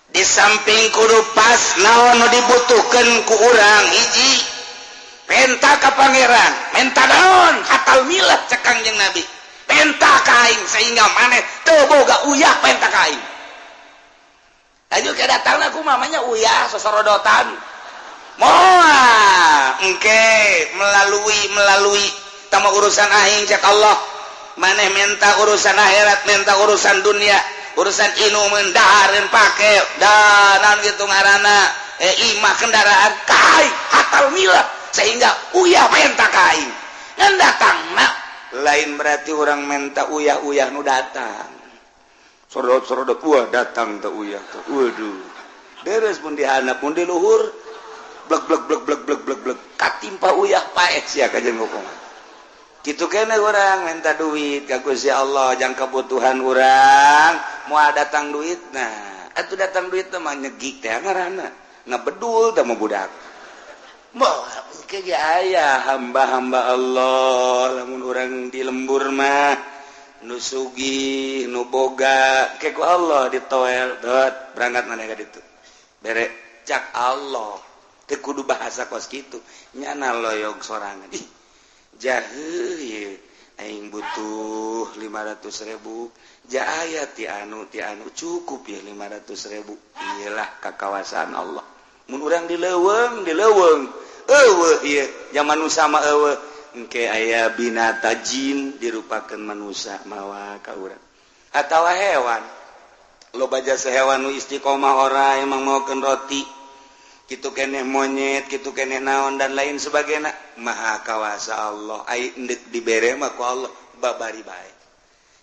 di samping kudu pas naon nu dibutuhkeun ku urang hiji penta ka pangeran menta naon hatal milah cek Kangjeng Nabi penta ka aing sehingga maneh teu boga uyah penta ka aing aju ke datangna kumaha mamanya uyah sosorodotan moal engke melalui tama urusan aing cek Allah maneh minta urusan akhirat minta urusan dunia urusan inu mendahareun pake danan gitu ngaranna imah kendaraan kai hatal milah sehingga uyah minta kai ngan datangna lain berarti orang minta uyah nu datang sorodot buah datang teu uyah teh waduh beres pun dihandap pun di luhur blek katimpa uyah paeh sia kajen ngomong gitu kene urang minta duit ka Gusti Allah jang kebutuhan urang moal datang duit nah atuh datang duit teh mah nyegik teh ngaranna ngabedul teh mah budak moal engke ge aya hamba-hamba Allah lamun urang di lembur mah nu sugih nu boga ke ku Allah ditoel dot berangkat maneh ka ditu bere cak Allah teu kudu bahasa kos kitu nyana loyog sorangan ih jaheuh aing butuh 500.000 jaaya ti anu cukup ya 500.000 iyalah kakawasan Allah mun urang dileuweung eueuh ieu zaman manusia mah eueuh engke aya binata jin dirupakeun manusia mawa ka urang atawa hewan loba jasa hewan nu istiqomah ora emang maokeun roti kitu keneh monyet kitu keneh naon dan lain sebagainya maha kawasa Allah ai endek dibere mah ku Allah babari bae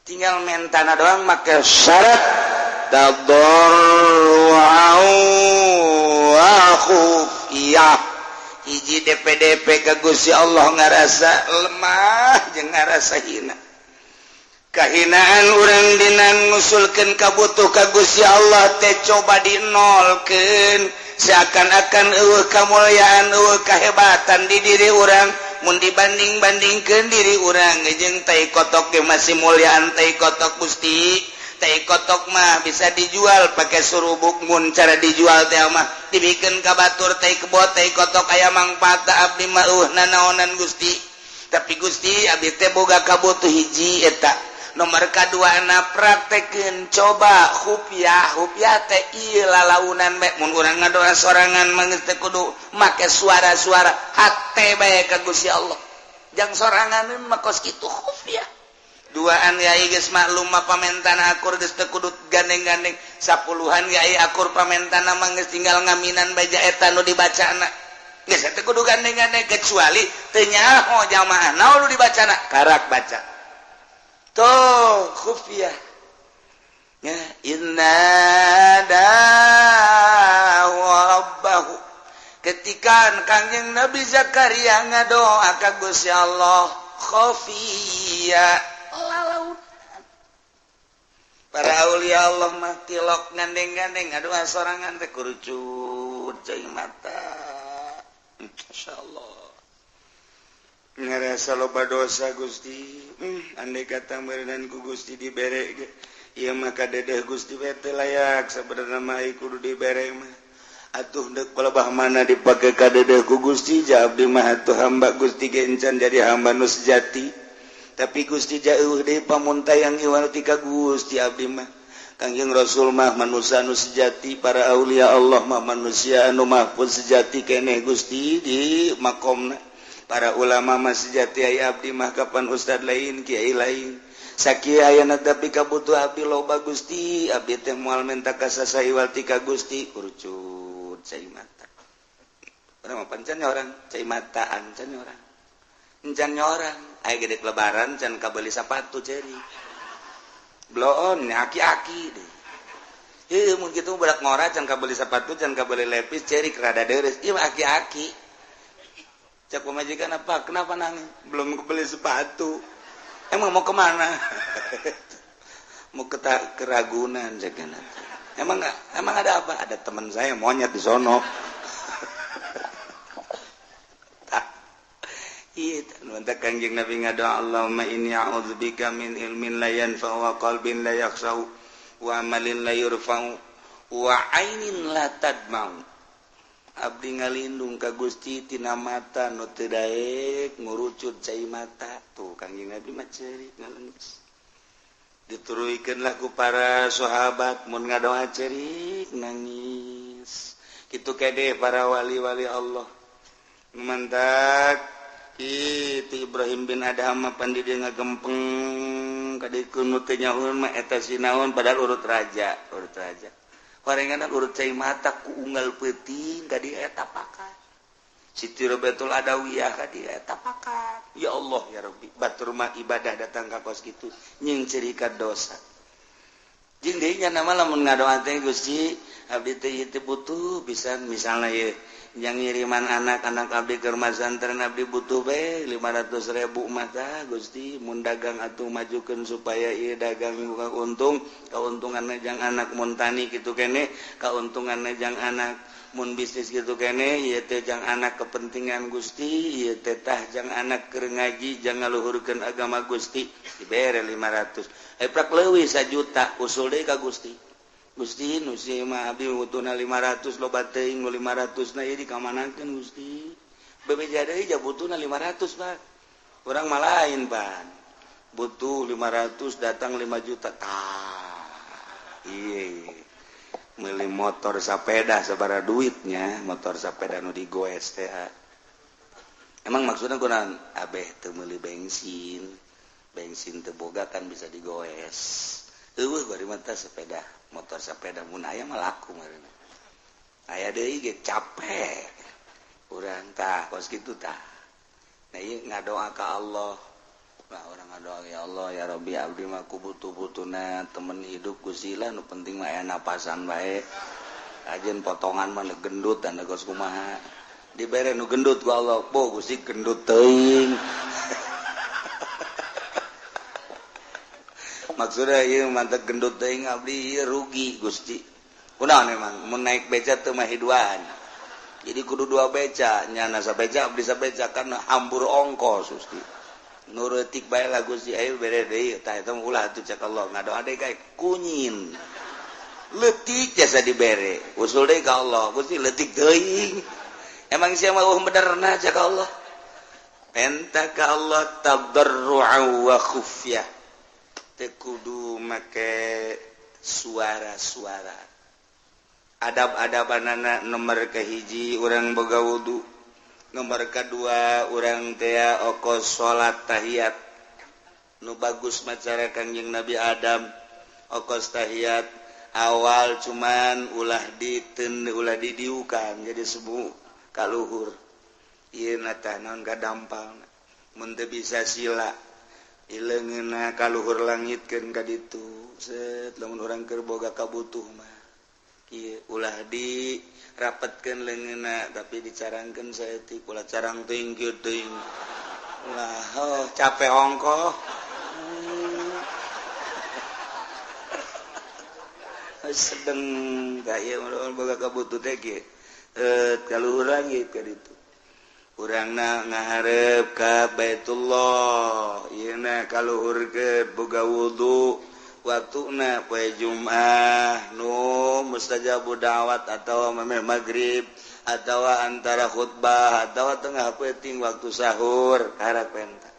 tinggal mentana doang make syarat tadarru'u wa khufiyah hiji DP ka Gusti Allah ngarasa lemah jeung ngarasa hina kahinaan urang dinan ngusulkeun kabutuh ka Gusti Allah teh coba dinolkeun seakan-akan eueuh kamulyaan eueuh kahebatan di diri urang mun dibanding-bandingkeun diri urang jeung tai kotok ge masih mulyaan tai kotok Gusti tai kotok mah bisa dijual pakai surubuk mun cara dijual teh mah dibikeun ka batur tai kebot tai kotok aya mangpaatna abdi mah nanaonan Gusti tapi Gusti abdi teh boga kabutuh hiji eta nomor kadua na praktekeun coba hupiah teh ieu lalaunan bae mun urang ngadoa sorangan mah geus teh kudu make suara-suara hate bae ka Gusti Allah jang sorangan mah kos kitu hupiah duaan yai geus maklum mah pamentana akur geus teu kudu gandeng-gandeng sapuluhan yai akur pamentana mah geus tinggal ngaminan baja eta nu dibacana geus teu kudu gandeng-gandeng kecuali teu nyaho jamaah naon nu dibacana karak baca tuh khufiyah ya inna rabbahu ketika Kangjeng Nabi Zakaria ngadoa ka Gusti Allah khafiyah para aulia Allah mah tilok gandeng-gandeng ngadoa sorangan teh kurucut cai mata insyaallah ngarasa loba dosa Gusti andai kata meureunnan ku Gusti dibere ge ieu mah kadedeh Gusti we teh layak sabenerna mah kudu dibere mah atuh deuk pelebah mana dipake kadedeh ku Gusti ja abdi mah atuh hamba Gusti ge encan jadi hamba nu sejati tapi Gusti jauh deui pamuntayang ieu ti ka Gusti abdi mah Kangjeng Rasul mah manusia anu sejati para aulia Allah mah manusia anu mahfuz sejati keneh Gusti di makomna para ulama mah sejati aya abdi mah kapan ustad lain kiai lain sakieu ayana tapi kabutuh abdi loba Gusti abdi teh moal minta ka sasaiwal ti ka Gusti kurcut cai mata urang mah pancan orang cai mataan can orang encan orang aya gede lebaran can kabeli sapatu ceri bloon aki-aki deh ieu mun kitu budak ngora can kabeli sapatu can kabeli lepis ceri kerada deres ieu aki-aki cak pemajikan apa kenapa nangis belum kebeli sepatu emang mau kemana mau ke Ragunan cakana emang ada apa ada teman saya monyet di sono iya nuntut Kangjeng Nabi ngadoa Allahumma inni a'udzubika min ilmin la yanfa'u wa qalbin la yakhsha'u wa amalin la yurfa'u wa ainin la tadma'u abdi ngalindung ka Gusti tina mata nu teu daek ngurucut cai mata tuh Kangjeng Nabi mah ceurik ngaleungis dituruykeunlah ku para sahabat mun ngadoa ceurik nangis kitu kade para wali-wali Allah mantak itu Ibrahim bin Adham pandi dia ngagempeng kadikeun nu teu nyahoeun mah eta sinaon padahal urut raja parenganan urut cai mata ku unggal peuting ka di eta pakat Siti Robatul Adawiyah ka di eta pakat ya Allah ya Rabbi batur mah ibadah datang ka kos kitu nying cerika dosa jeung deui nya nama lamun ngadoa teh Gusti abdi teh butuh bisa misalna ye yang ngiriman anak-anak abdi ke rumah santren abdi butuh be 500.000 mata Gusti mun dagang atuh majukeun supaya ieu dagang buka untung kauntunganna jang anak mun tani kitu keneh kauntunganna jang anak mun bisnis kitu keneh ieu teh jang anak kepentingan Gusti ieu teh tah jang anak keur ngaji jang ngaluhurkeun agama Gusti dibere 500 prak leuwih 1 juta usul deui ka Gusti Gusti nu si mah abdi butuhna 500 loba teuing nu 500 na ieu dikamanakeun Gusti bebeja deui ja butuhna 500 Pak urang mah lain Pak butuh 500 datang 5 juta tah ieu meuli motor sapeda sabaraha duitnya motor sapeda nu digoes teh emang maksudna kunaon abeh teu meuli bensin teu boga kan bisa digoes eueuh bari mah sepeda motor sepeda mun aya mah laku marina aya deui ge capek urang tah kos kitu tah nah ieu ngadoa ka Allah nah urang ngadoa ya Allah ya Rabbi abdi mah kubutuh-butuhna temen hidup Gusti lah nu penting mah aya napasan bae ajeun potongan mah gendut tanda kos kumaha dibere nu gendut ku Allah po Gusti gendut teuing maksudnya mantap gendut ngabdi rugi Gusti kunaon memang mau naik beca teu mah hiduan jadi kudu dua beca nyana sabeca bisa beca karena hambur ongkos Gusti nurutik bae lah Gusti ayo bere deui tah eta ulah atuh cek Allah ngadoa deui kae kunyin leutik jasa dibere usul deui ka Allah Gusti leutik teuing emang sia mah benerna cek Allah enta ka Allah tadarru'an wa khufyah kudu make suara-suara adab-adabanana nomor kahiji urang boga wudu nomor kedua urang teh okos salat tahiyat nu bagus macara Kangjeng Nabi Adam okos tahiyat awal cuman ulah didiukan jadi sebu kaluhur ieu tah naon gadampal mun teu bisa sila ileungeunna kaluhur langitkeun ka ditu set lamun urang keur boga kabutuh mah ieu ulah dirapetkeun leungeunna tapi dicarangkeun saeutik ulah carang teuing kieu teuing ulah capek ongkoh sedeng ka ieu boga kabutuh teh kieu kaluhur langit ka ditu urangna ngaharep ka Baitullah yeuna kaluhurkeun boga wudu waktuna poe Jumat nu mustajabud da'wat atawa memeh magrib atawa antara khutbah atawa tengah peuting waktu sahur harapenta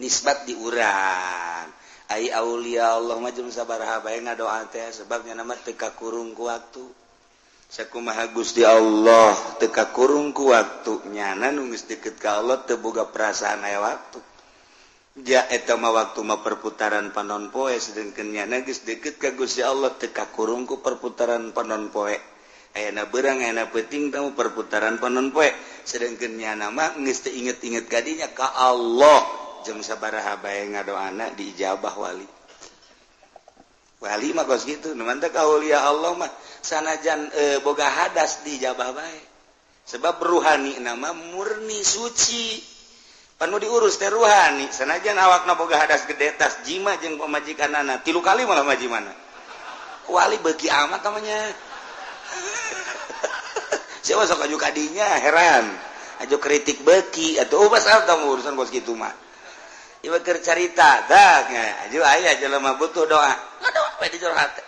nisbat di urang ai aulia Allah mah jeung sabaraha bae ngadoa teh sebabnya nama teu kakurung ku waktu sakumaha Gusti Allah teu kakurung ku waktu nyana nu geus deukeut ka Allah teu boga perasaan aya waktu ja eta mah waktu mah perputaran panon poe sedengkeun nyana geus deukeut ka Gusti Allah teu kakurung ku perputaran panon poe ayana beurang ayana peuting tamu perputaran panon poe sedengkeun nyana mah geus teu inget-inget ka dinya ka Allah jeung sabaraha bae ngadoana diijabah wali mah kos gitu nu mantep aulia Allah mah sanajan boga hadas dijabah bae sebab ruhani nama murni suci panu diurus teh ruhani sanajan awakna boga hadas gede tas jima jeung pamajikanana 3 kali malah majimana wali beuki amat namanya siapa sok aju kadinya heran aju kritik beuki atuh pasal tamu urusan kos kitu mah ieu keur carita dah aju aya jelema butuh doa ngadoa bae di jero hate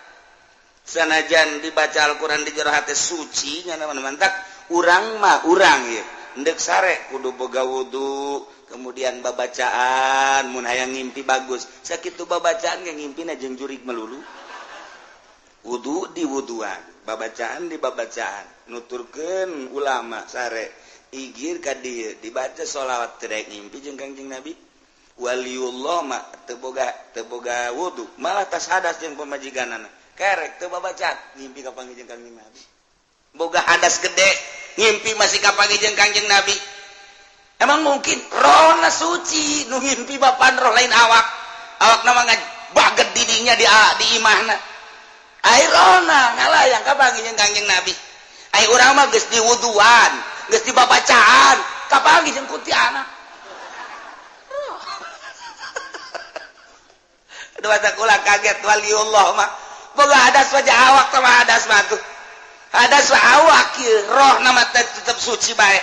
sanajan dibaca Al-Quran di jero hate suci nya mantap urang mah urang ieu endek sare kudu boga wudu kemudian babacaan mun hayang ngimpi bagus sakitu babacaan ge ngimpina jeung jurig melulu wudu di wuduan babacaan di babacaan nuturkeun ulama sare igir ka dieu dibaca sholawat terek ngimpi jeung Kangjeng Nabi waliullah mah teu boga wudu malah tas hadas jeung pamajikanana kerek teu babacaan ngimpi ka panggih Kangjeng Nabi boga hadas gede ngimpi masih ka panggih Kangjeng Nabi emang mungkin rohna suci nu ngimpi bapan roh lain awak nama baget didinya di imahna ai rohna ngalayang ka panggih Kangjeng Nabi ai urang mah geus diwuduan geus dibabacaan ka panggih jeung kuntilanak dua takula kaget waliullah mah boga hadas wajah awak sama hadas mah tuh hadas awak kieu roh nama tetep suci bae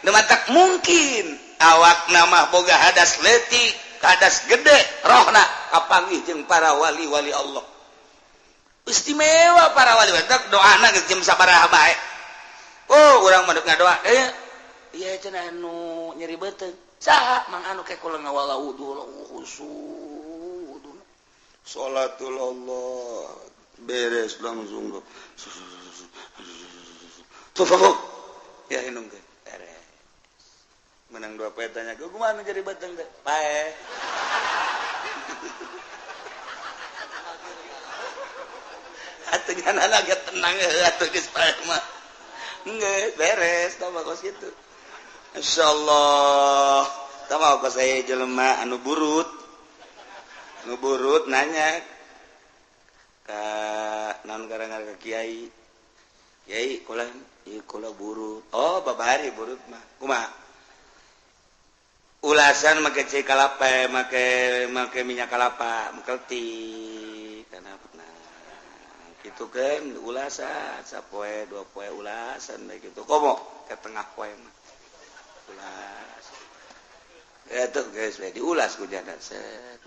nama tak mungkin awak nama boga hadas leutik hadas gede rohna kapanggih jeung para wali-wali Allah istimewa para wali tak doana geus jam sabaraha bae oh urang mah ngadoa ieu cenah anu nyeri beuteung saha mang anu ke kula ngawala wudu khusyuk sholatul Allah beres langsung tuh ya inung ke beres menang 2 poe tanya ke kumaha jadi beteng teh pae atuh nyana lagi tenang atuh geus pae mah geus beres tah kos kitu insyaallah tah mah kos aya jelema anu burut ngeburut nanya ka naon garang ka kiai kula burut oh babari burut mah kumaha ulasan make kalapa make minyak kalapa mengkelti karena itu kan ulasan sapoe dua poe ulasan baik itu komo ke tengah poe ulas itu guys diulas ku jana set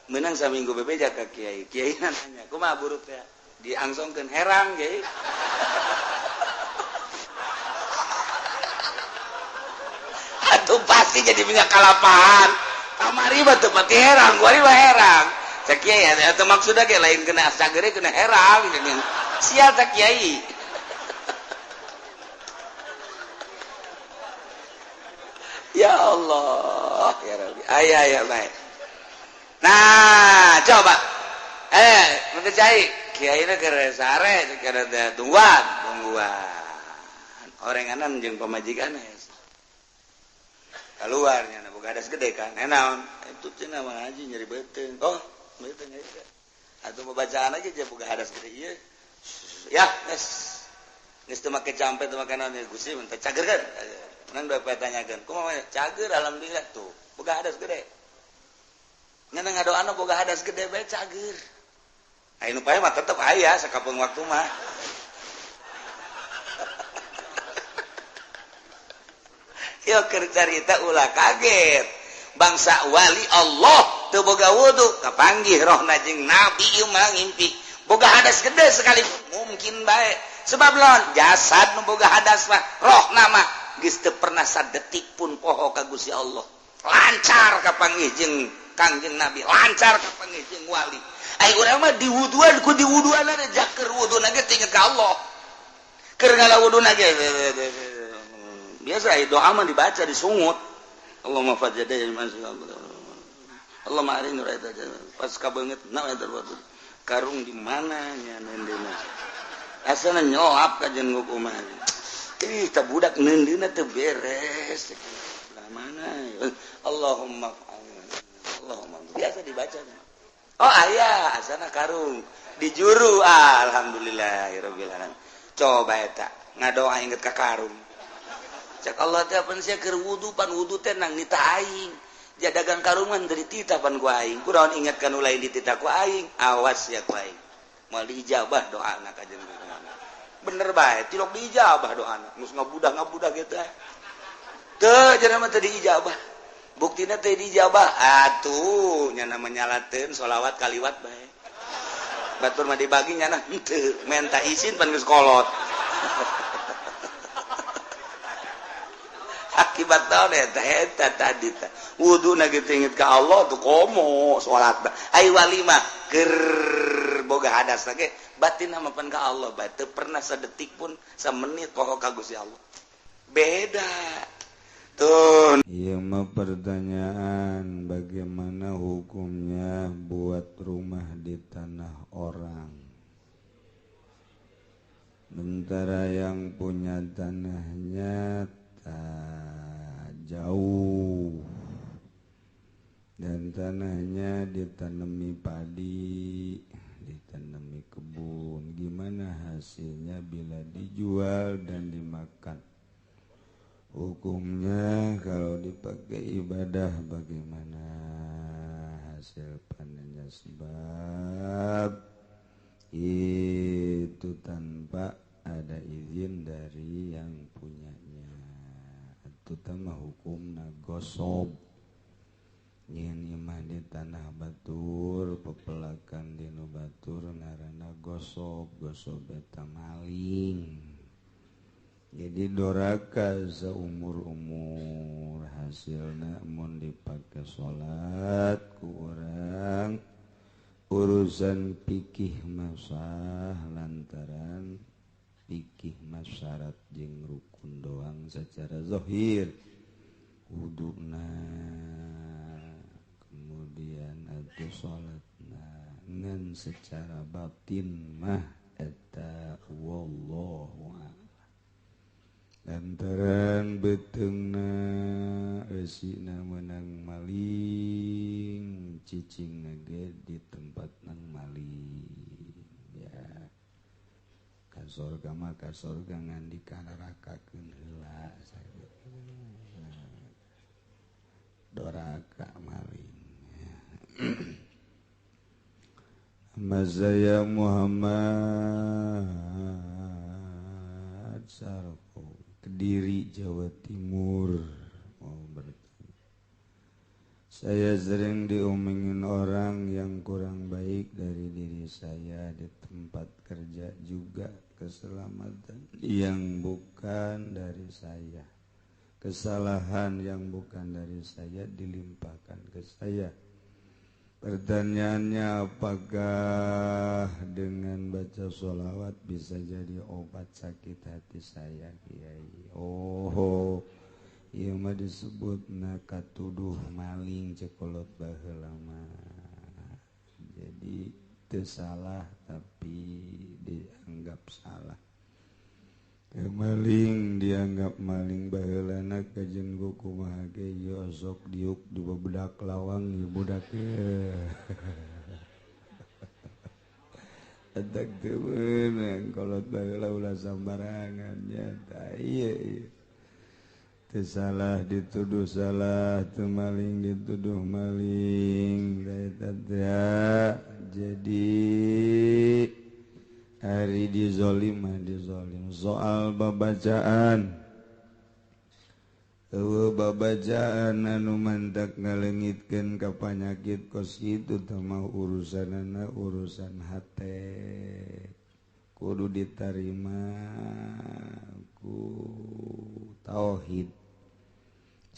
menang saminggu bebeja ka kiai nanya kumaha burut ya diangsongkeun herang kiai atuh pasti jadi minyak kalapahan kamari mah teu pati herang gua mah herang cak kiai atuh maksudna ge lain kena sagere kena herang jeung sia cak kiai ya Allah ya Rabbi aya bae nah coba nanti cai kiai na keur sare keur tungguan orenganan jeung pamajikan keluarnya na boga hadas gede kan naon itu cenah mah ngaji nyeri beuteung beuteung ya atuh bacaan aja aja boga hadas gede ieu ya geus teu make campe teu make naon Gusti mun teh cagerkeun nang da tanyakeun kumaha cager alhamdulillah tuh boga hadas gede ngan ngadoana boga hadas gede bae cager anu pae mah tetep aya sakapeung waktu mah yo keur carita ulah kaget bangsa wali Allah teu boga wudu kapanggih rohna jeung nabi ieu mah ngimpi boga hadas gede sekali mungkin bae sebab lawan jasad nu boga hadas mah rohna mah geus teu pernah sadetik pun poho ka Gusti Allah lancar kapanggih jeung Kangjeng Nabi lancar kapanggih jeung wali ai urang mah diwuduan ku diwuduan rejak keur wuduna ge inget ka Allah keur ngalawuduna ge biasa doa mah dibaca disungut Allahumma fajjadai Allah mari nu eta pas kabeungeut naon eta karung di mana nya neundeuna asana nyoap ka jeung ngukumah ih tah budak neundeuna teu beres mana Allahumma biasa dibaca oh aya asana karung di juru alhamdulillahirabbil alamin coba eta ngadoa inget ka karung cak Allah teh pan sia keur wudu pan wudu teh nang nita aing ja dagang karungan dari titah pan ku aing kunaon ingatkan nu lain dititah ku aing awas ya ku aing moal diijabah doana ka jeung bener bae tilok diijabah doana geus ngabudah kitu teu cenah mah teu diijabah buktina teu diijabah atuh nya namanya nyalateun sholawat kaliwat bae batur mah dibagi nya henteu menta izin pan geus kolot akibat naon eta tadi teh wuduna kitu inget ka Allah tuh komo salat ai wali mah keur boga hadas ge batin mah pan ka Allah bae teu pernah sadetik pun samenit poho ka Gusti Allah beda tuh iya mah pertanyaan bagaimana hukumnya buat rumah di tanah orang sementara yang punya tanahnya jauh dan tanahnya ditanami padi, ditanami kebun. Gimana hasilnya bila dijual dan dimakan? Hukumnya kalau dipakai ibadah bagaimana hasil panennya? Sebab itu tanpa ada izin dari yang punyanya. Terutama hukumna gosob. Nyen imah di tanah batur, pepelakan di nu batur ngaranna gosob, gosob eta maling. Jadi doraka seumur-umur hasilna mun dipake salat ku urang urusan fikih masah lantaran fikih masyarat jeung rukun doang secara zahir wuduna kemudian atuh salatna ngan secara batin mah eta wallahu a'lam. Lantaran beteungna eusina meunang maling cicingna ge di tempat nang maling ya ka sorga mah ka sorga ngan dikanarakakeun heula doraka maling. Mazaya Muhammad Sarko, Kediri, Jawa Timur. Mau bertanya, saya sering diomongin orang yang kurang baik dari diri saya di tempat kerja, juga keselamatan yang bukan dari saya, kesalahan yang bukan dari saya dilimpahkan ke saya. Pertanyaannya, apakah dengan baca sholawat bisa jadi obat sakit hati saya, Kiai? Oh, ieu mah disebutna katuduh maling cekolot baheula mah. Jadi teu salah tapi dianggap salah. Maling dianggap maling baheulana kajen ku kumaha ge ieu sok diuk di budak lawang ieu budak teh. Atak teu meunang kolot baheula ulah sambarangan nya tah ieu. Teu salah dituduh salah, teu maling dituduh maling. Da eta teh jadi hari dizolim soal babacaan babacaan anu mantak ngalengitkeun ka panyakit kos itu teh urusanana urusan hate kudu ditarima ku tauhid.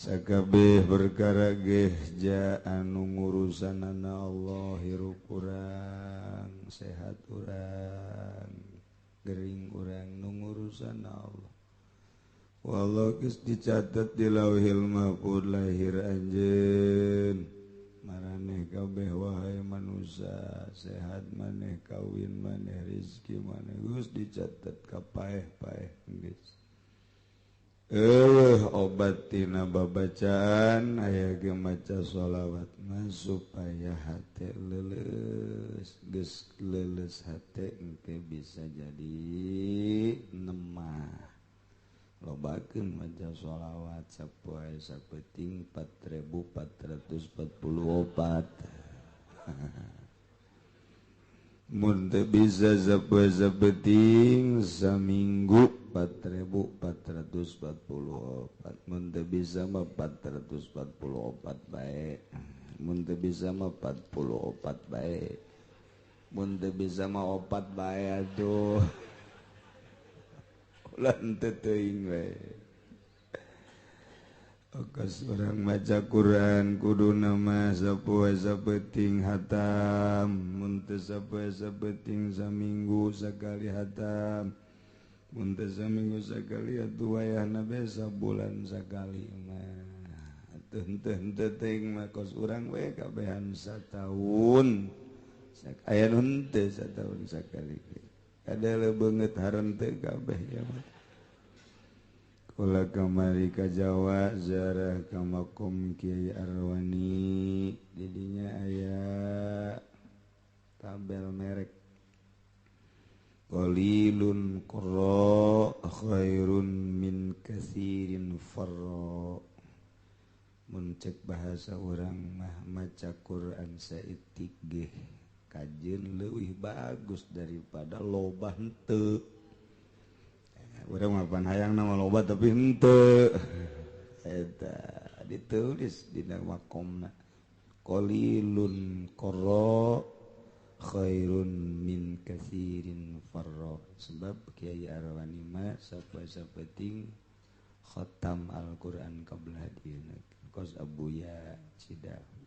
Sakabeh perkara geh ja anu ngurusanana Allah, hirup urang, sehat urang, gering urang nu ngurusan Allah. Wallah geus dicatet di Lauhil Mahfuz lahir anjeun. Maraneh kabeh wahai manusia, sehat maneh, kawin maneh, rezeki maneh geus dicatet ka paeh-paeh geus. Obat tina babacaan aya ge maca sholawat mah supaya hate leuleus, geus leuleus hate engke bisa jadi nemah. Lobakeun maca sholawat sapoe sapeting 4444. Mun teu bisa sapoe sapeting saminggu 4444. Mun teu bisa mah 444 bae. Mun teu bisa mah 44 bae. Mun teu bisa mah 4 bae atuh. Ulah henteu teuing we. Okas urang maca Quran kuduna mah sapoe sapeting hatam. Mun teu sapoe sapeting saminggu sakali hatam. Mun teu saminggu sakali atuh wayahna bae sabulan sakali mah. Atuh henteu teuing mah kos urang we kabehan sataun. Aya nu henteu sataun sakali. Kada beungeut harenteu kabeh ya mah. Kula kamari ka Jawa ziarah ka makom Kiai Arwani, didinya aya tabel merek qalilun qurra khairun min katsirin farra. Mun cek bahasa urang mah maca Quran saeutik ge kajeun leuwih bagus daripada loba henteu. Urang mah pan hayang nama loba tapi henteu. Eta ditulis dina makomna qalilun qurra khairun min katsirin farra. Sebab Kiai Arwani mah sapoe-sapeting khatam Al-Qur'an qabla dieuna kos Abuya Cidahu.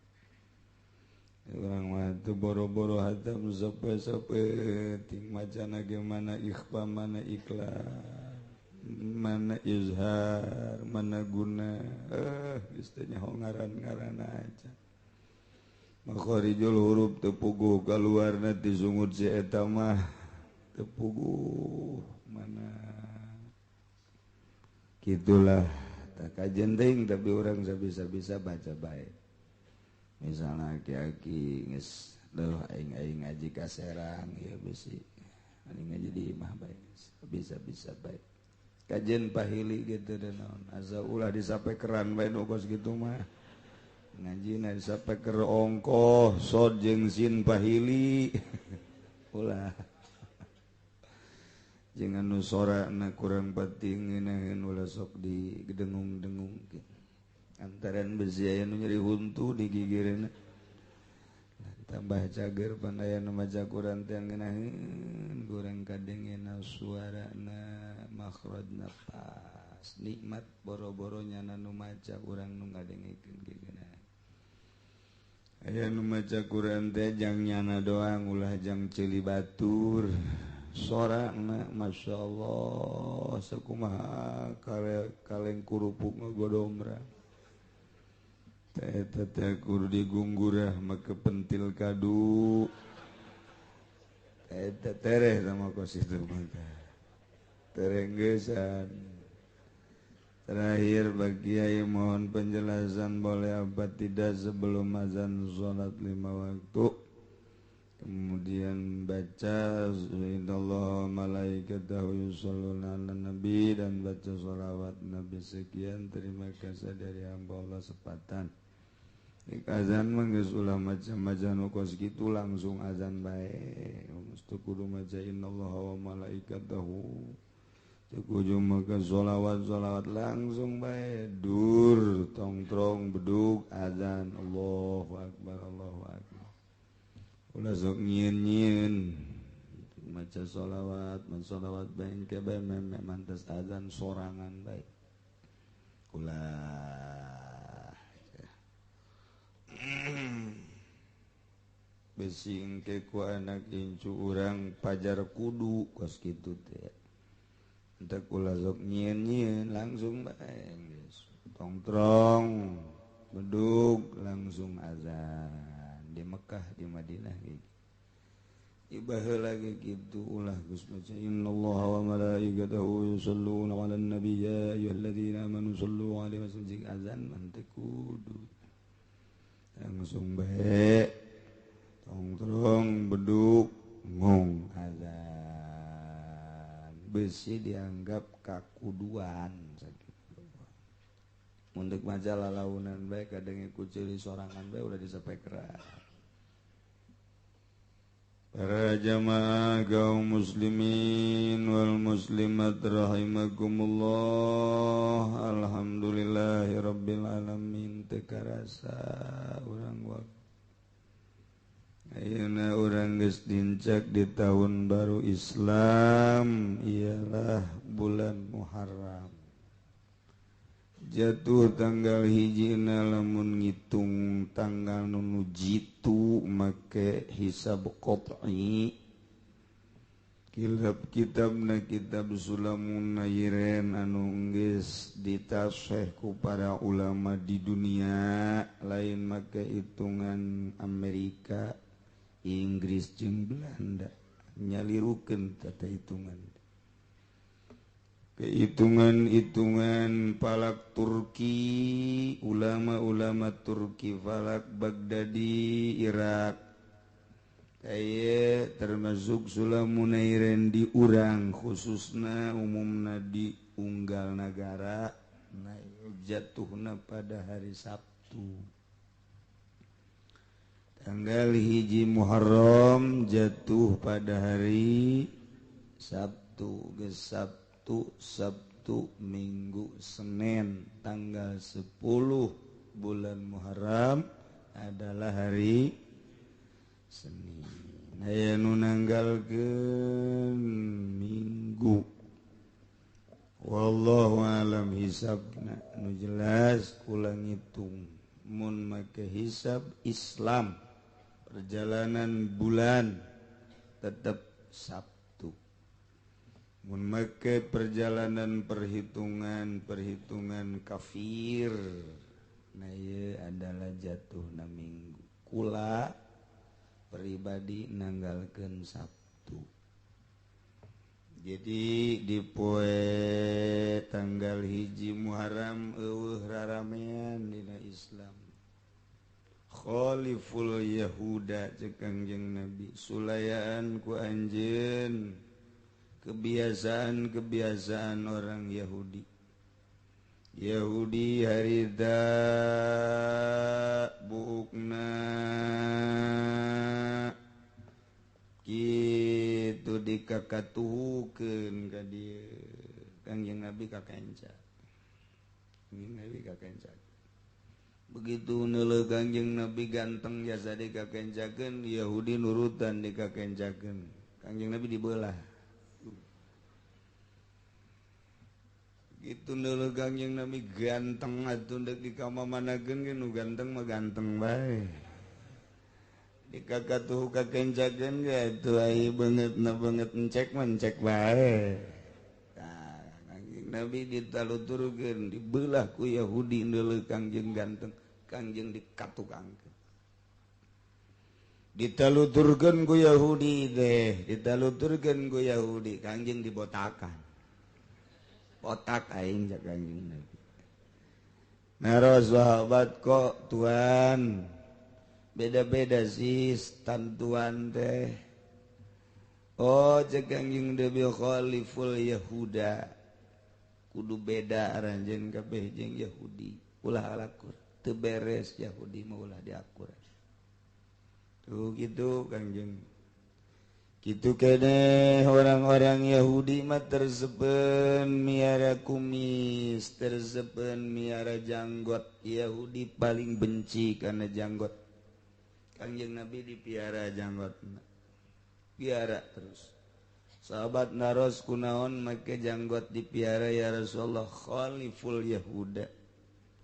Urang mah teu boro-boro hatam sapoe-sapoeting macana ge mana ikhfa mana ikhlas mana izhar mana guna geus teu nyaho ngaran-ngaranna aja. Makharijul huruf teu puguh kaluarna ti sungut si eta mah teu puguh mana kitulah tak kajen teuing tapi urang sabisa-bisa baca bae. Misalna aki-aki geus leuh aing ngaji ka Serang ieu bisi ani ngaji di imah bae bisa-bisa bae. Kajen pahili gitu dan naon asa ulah disape keran bae nu kos kitu mah. ngaji sampai ke ongkoh sod jeung sin pahili ulah jeung anu sorana kurang penting ngeunaheun ulah sok digedengung-dengung antaran besi aya nu nyeri huntu di gigireuna tambah cager pandayana maca Quran teh ngeunaheun goreng kadengena suarana makhrajna pas nikmat boro-boronya nu maca urang nu ngadengikeun geuna aya nu maca Quran teh jang nyana doang ulah jang ceuli batur sorana masyaallah sakumaha kaleng kurupuk ngagodomra teh kudu digunggurah make pentil kadu eta tereh sama kos itu maka terenggesan terakhir bagi Kiai mohon penjelasan boleh apa tidak sebelum azan salat 5 waktu kemudian baca innallaha malaikatahu yusholluna 'alan nabi dan baca sholawat nabi sekian terima kasih dari hamba Allah sepatan azan manggeus ulah maca-maca nu kos kitu langsung azan bae mesti kudu maca innallaha wa malaikatahu teu kudu maca sholawat langsung bae dur tongtrong bedug azan Allahu akbar ulah sok nyieun-nyieun maca sholawat bae ke bae mantes azan sorangan bae ulah besi engke ku anak incu urang pajar kudu kos kitu teh entek ulah sok nyieun-nyieun langsung bae geus tongtrong bedug langsung azan di Mekah di Madinah gitu ibaheula lagi kitu ulah geus maca innallaha wa malaikatahu yusholluna 'alan nabi ya ayyuhalladzina amanu shollu 'alaihi wa sallimu azan mantep kudu langsung bae tongtrong beduk ngong azan besi dianggap kakuduan mundek maca lalaunan bae kadang ikut ceuli sorangan bae udah disapai keras para jamaah kaum muslimin wal muslimat rahimakumullah alhamdulillahirabbil alamin teu karasa urang waktu ayeuna urang geus dincak di tahun baru Islam ialah bulan Muharram jatuh tanggal hijina lamun ngitung tanggal nu jitu make hisab qat'i kitabna kitab Sulamun Nayren anu geus ditasih ku para ulama di dunia lain make hitungan Amerika Inggris jeung Belanda nyalirukeun tata hitungan kehitungan palak Turki ulama-ulama Turki falak Baghdadi Irak aya termasuk Sulamun Nayren di urang khususna umumna di unggal nagara jatuhna pada hari Sabtu tanggal hiji Muharram jatuh pada hari Sabtu Sabtu Minggu Senin tanggal 10 bulan Muharram adalah hari Senin aya nu nanggalkeun Minggu wallahu alam hisabna nu jelas kula ngitung mun make hisab Islam perjalanan bulan tetap Sabtu mun make perjalanan perhitungan kafir nah ieu adalah jatuhna Minggu kula pribadi nanggalkeun Sabtu jadi di poe tanggal hiji Muharram eueuh raramean dina Islam khaliful yahuda cek Kangjeng Nabi sulayaan ku anjeun kebiasaan orang Yahudi Yahudi harita bukna kitu dikakatuhukeun ka dieu Kangjeng Nabi ka kenca begitu neuleuh Kangjeng Nabi ganteng jasa dikakencakeun Yahudi nurutan dikakencakeun Kangjeng Nabi dibelah gitu neuleuh Kangjeng Nabi ganteng atuh deuk dikamamanakeun ge nu ganteng mah ganteng bae dikakatuh kakencakeun ge atuh ai beungeutna beungeut encek mah encek bae tah Kangjeng Nabi ditaluturkeun dibelah ku Yahudi neuleuh Kangjeng ganteng Kangjeng dikatukangkeun ditaluturkeun ku Yahudi teh ditaluturkeun ku Yahudi Kangjeng dibotakan otak aing jak Kangjeng Nabi. Naros sahabat kok tuan beda-beda sih tantuan teh. Oh jak Kangjeng Nabi khaliful Yahuda. Kudu beda aranjeun kabeh jeung Yahudi. Ulah alakur teu beres Yahudi mah ulah diakur. Tuh gitu Kangjeng Kitu kene orang-orang Yahudi mah tersepen miara kumis, tersepen miara janggot. Yahudi paling benci karena janggot. Kangjeng Nabi dipiara janggotna. Piara terus. Sahabat naros kunaon make janggot dipiara ya Rasulullah khaliful Yahuda.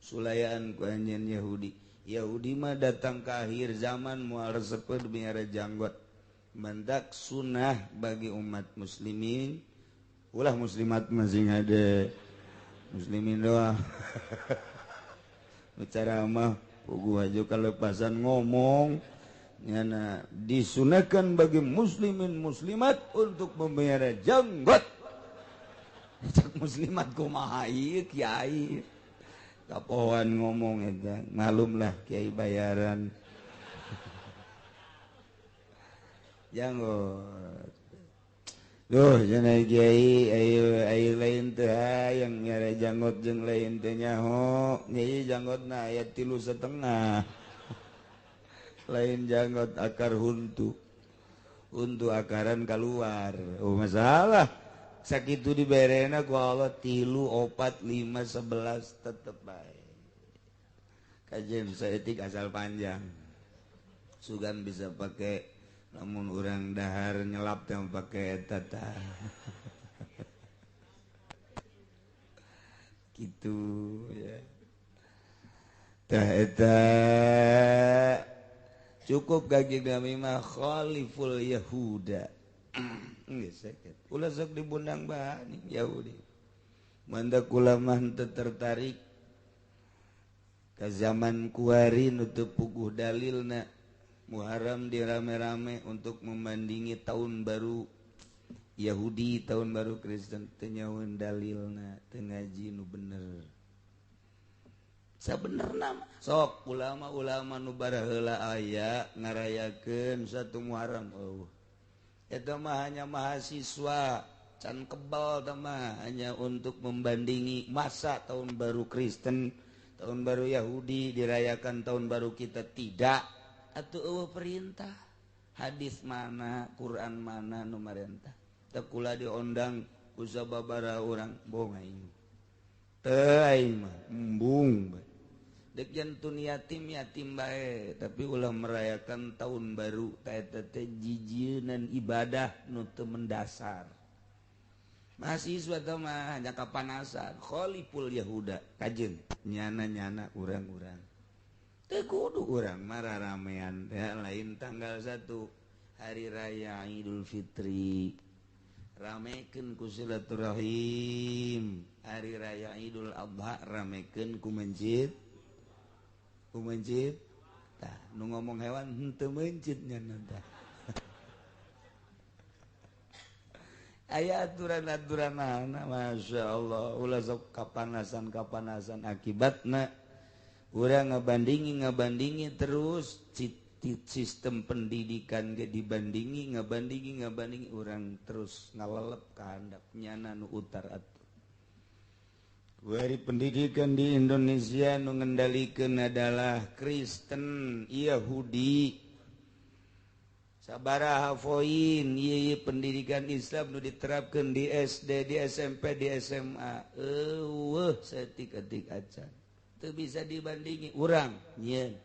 Sulayaan ku anjeun Yahudi. Yahudi mah datang ke akhir zaman moal resepen miara janggot. Mandak sunnah bagi umat muslimin ulah muslimat masing ada muslimin doang bicara mah pugu aja kalepasan ngomong nyana disunahkan bagi muslimin muslimat untuk memelihara janggot muslimat kumaha ieu kiai kapohoan ngomong eta malumlah kiai bayaran janggot duh cenah kiai ayo lain teh hayang nyare janggot jeung lain teh nyaho nyai janggotna aya 3,5 lain janggot akar huntu akaran keluar oh masalah sakitu diberena ku Allah 3 4 5 11 tetep bae kajian saeutik asal panjang sugan bisa pakai namun orang dahar nyelap yang pakai tata gitu ya tah eta cukup Kangjeng Nabi mah khaliful Yahuda geus sakit ulah sok dibundang bae Yahudi mandak ulama teu tertarik ka zaman kuari nu teu puguh dalilna Muharram dirame-rame untuk membandingi tahun baru Yahudi tahun baru Kristen teu nyahoeun dalilna teu ngaji nu bener sabenerna sok ulama-ulama nu bara heula aya ngarayakeun 1 Muharram eta mah hanya mahasiswa can kebal tah mah hanya untuk membandingi masa tahun baru Kristen tahun baru Yahudi dirayakan tahun baru kita tidak atuh eueuh perintah hadis mana Quran mana nu marentah teu kula diondang ku sababaraha urang bohong aing teu aing mah embung bae dek jantun yatim bae tapi ulah merayakan tahun baru ta eta teh jijieun ibadah nu teu mendasar mahasiswa teh mah hanya kapanasan khaliful Yahuda kajeun nyana-nyana urang-urang teu kudu urang marah ramean ya lain tanggal 1 hari raya Idul Fitri ramekeun ku silaturahim hari raya Idul Adha ramekeun ku masjid tah nu ngomong hewan henteu masjid nyana tah aya aturan-aturanna masyaallah ulah sok kapanasan akibatna urang ngabandingi terus sistem pendidikan ge dibandingi ngabandingi urang terus ngalelep ka handap nyana nu utar atuh Kuari pendidikan di Indonesia nu ngendalikeun adalah Kristen, Yahudi. Sabaraha poin ieu pendidikan Islam nu diterapkeun di SD, di SMP, di SMA. Saeueuh acan. Teu bisa dibandingi urang nyieun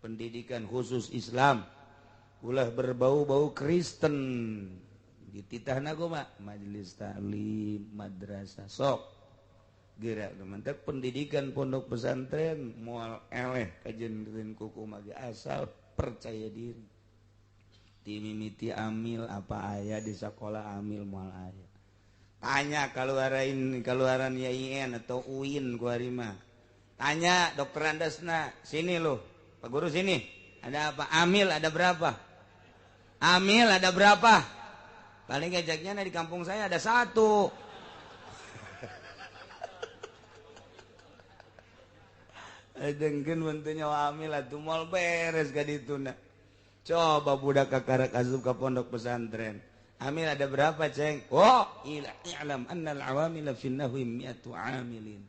pendidikan khusus Islam. Ulah berbau-bau Kristen. Dititahna kumaha? Majelis taklim, madrasah sok. Gerak mantap pendidikan pondok pesantren moal eleh kajendeun kuku mage asal percaya diri. Ti mimiti amil apa aya di sekolah amil moal aya. Tanya keluaran YIN atau UIN kuari mah. Tanya dokter Andasna, sini loh. Pak Guru sini. Ada apa? Amil ada berapa? Amil ada berapa? Paling gajaknya di kampung saya ada 1. Dengkeun bentuknya amil atuh moal beres ka dituna. Coba budak kakarak asup ka pondok pesantren. Amil ada berapa, Ceng? Oh, i'lam annal awamila fin nahwi mi'atu amilin.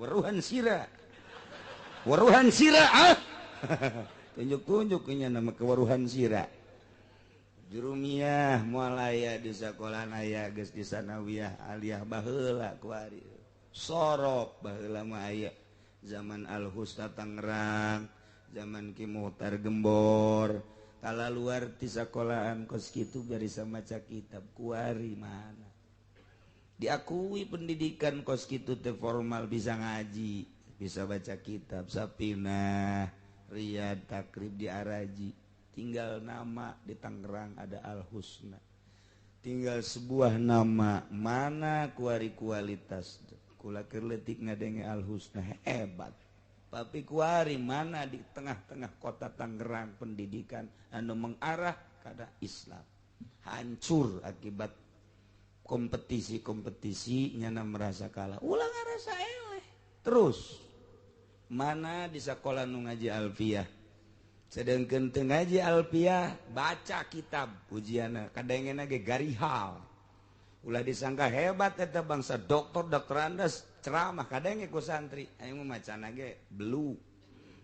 Waruhan sira. Waruhan sira ah. Tunjuk-tunjuk nya nama kewaruhan sira. Jurumiyah moal aya di sakola aya geus di sanawiyah aliyah baheula kuari. Sorop baheula mah aya. Zaman Al-Husna Tangerang, zaman Ki Muhtar Gembor, kala luar ti sakolahan kos kitu bisa maca kitab kuari mana. Diakui pendidikan kos kitu teh formal bisa ngaji, bisa baca kitab Sapinah, Riyad, Takrib di Araji. Tinggal nama di Tangerang ada Al-Husna. Tinggal sebuah nama mana kuari kualitas. Kula keur leutik ngadenge Al-Husna hebat. Tapi kuari mana di tengah-tengah kota Tangerang pendidikan anu mengarah kada Islam. Hancur akibat kompetisi nyana merasa kalah. Ulah ngarasa eleh. Terus mana di sekolah nu ngaji Alfiyah. Sedengkeun teu ngaji Alfiyah baca kitab ujianna kadangena ge garihal. Ulah disangka hebat eta bangsa dokter Andas ceramah kadang ku santri aing mah macana ge belu.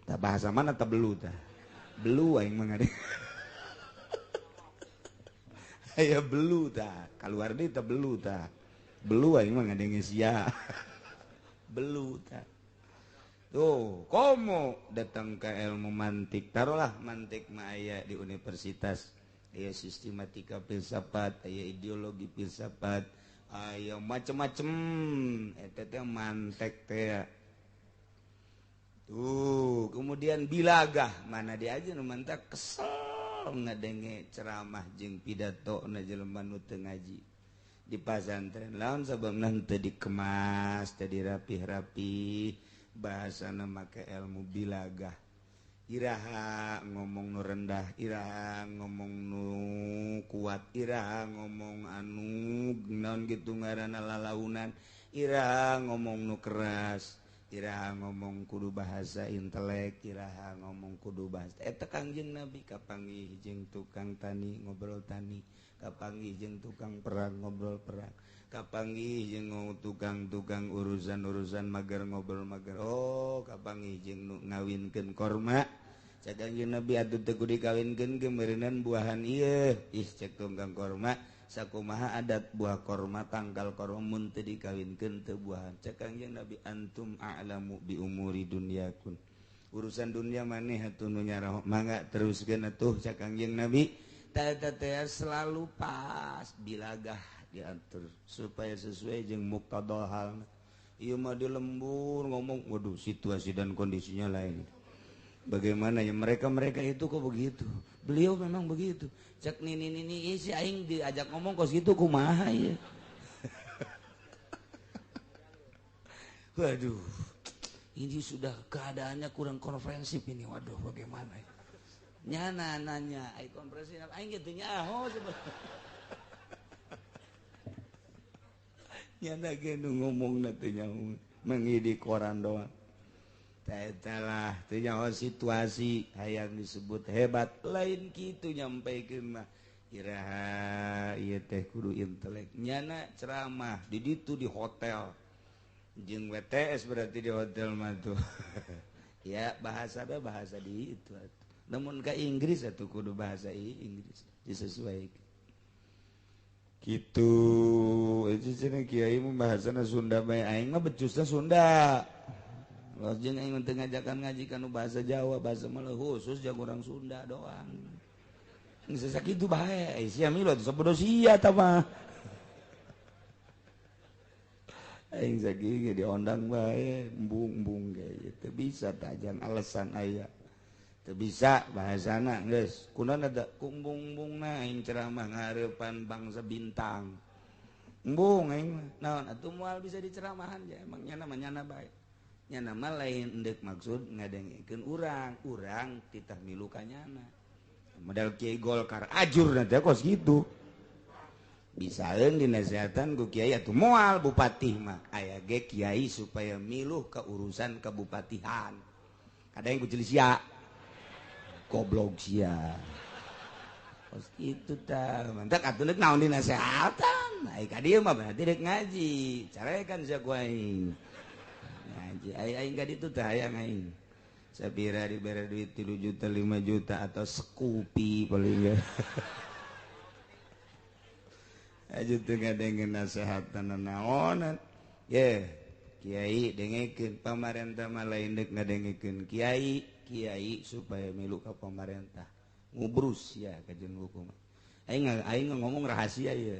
Tah bahasa mana tah belu tah? Belu aing mah ngade. Aya belu tah, kaluar deui tah belu tah. Belu aing mah ngadenge sia. Belu tah. Tuh, komo datang ke ilmu mantik. Taruhlah mantik mah aya di universitas. Aya sistematika filsafat, aya ideologi filsafat, aya macem-macem eta teh mantek teh. Tuh, kemudian bilagah mana dia aja nu mantak kesel ngadenge ceramah jeung pidato na jelema nu teu ngaji di pesantren. Laon sababna teu dikemas, teu dirapih-rapih, bahasana make ilmu bilagah. Iraha ngomong nu rendah, iraha ngomong nu kuat, iraha ngomong anu naon gitu ngaranna lalaunan, iraha ngomong nu keras, iraha ngomong kudu bahasa intelek, iraha ngomong kudu bahasa eta Kangjeng Nabi kapanggih jeung tukang tani ngobrol tani, kapanggih jeung tukang perang ngobrol perang, kapanggih jeung tukang urusan mager ngobrol mager. Oh kapanggih jeung nu ngawinkeun korma. Cak Kangjeng Nabi atuh teu kudu dikawinkeun ge meureunnan buahan ieu. Ih cek tukang korma sakumaha adat buah korma tangkal korma mun teu dikawinkeun teu buahan. Cak Kangjeng Nabi antum a'lamu bi umuri dunyakum. Urusan dunia maneh atuh nu nyarah mangga teruskeun atuh cak Kangjeng Nabi. Eta teh selalu pas bilagah diatur supaya sesuai jeung muqtadal halna. Ieu mah di lembur ngomong, waduh situasi dan kondisinya lain. Bagaimana ya mereka itu kok begitu? Beliau memang begitu. Cek nini si aing diajak ngomong kos gitu kumaha ya. Waduh. Ini sudah keadaannya kurang konfrensif ini. Waduh bagaimana ya? Nyana nanya, ai konfrensif aing gitu nyaho coba. Nyana ge nu ngomongna teh nyaho mengidi koran doang. Talah teu nyaho situasi hayang disebut hebat lain kitu nyampaikeun mah iraha ieu teh kudu intelek. Nyana ceramah di ditu di hotel jeung WTS berarti di hotel mah tuh. Ya bahasa di itu atuh. Namun ke Inggris atuh kudu bahasa Inggris disesuaikan. Gitu itu cenah kiai mah bahasana Sunda bae aing mah becusna Sunda. Los jeung aing teu ngajakan ngaji kanu bahasa Jawa, bahasa Maluh khusus jeung urang Sunda doang. Geus sakitu bae, sia milo atuh sabodo sia tah mah. Aing sakitu diondang bae, embung-embung ge teu bisa tah jan alasan aya. Teu bisa bahasana geus. Kunaon ada kumbung-embungna aing ceramah ngareupan bangsa bintang. Embung aing mah. Naon atuh moal bisa diceramahan ya emang nyana mah nyana bae. Nyana mah lain endek maksud ngadengikeun urang titah milu ka nyana. Modal Kiai Golkar ajur nanti kos gitu. Bisaeun dinasehatan ku kiai atuh moal bupati mah aya ge kiai supaya miluh ka urusan kabupatihan. Kadang ku ceuli sia goblok sia. Kos kitu tah. Mantak atuh deuk naon dinasehatan. Ai ka dieu mah berarti deuk ngaji. Carekan sia ku aing. Ngaji aing ka ditu teh hayang aing. Sabira dibere duit 3 juta 5 juta atau sekupi paling ya. Aja teu ngadengeun nasehatan naonan. Ye, kiai dengekeun pamarentah mah lain deuk ngadengikeun kiai supaya milu ka pamarentah. Ngubrus ya ka jeung hukum. Aing ngomong rahasia ya.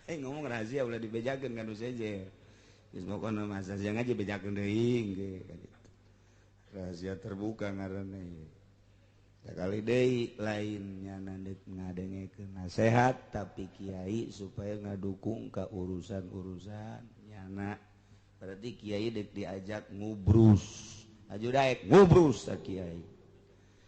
Aing ngomong rahasia ulah dibejakeun ka nu seje. Geus pokona mah saja ngaji bejakeun deui ge ka ditu. Rahasia terbuka ngaranna ieu. Sakali deui lain nyana deuk ngadengekeun nasehat tapi kiai supaya ngadukung ka urusan-urusan nyana. Berarti kiai deuk diajak ngubrus. Aju daek ngubrus sa kiai.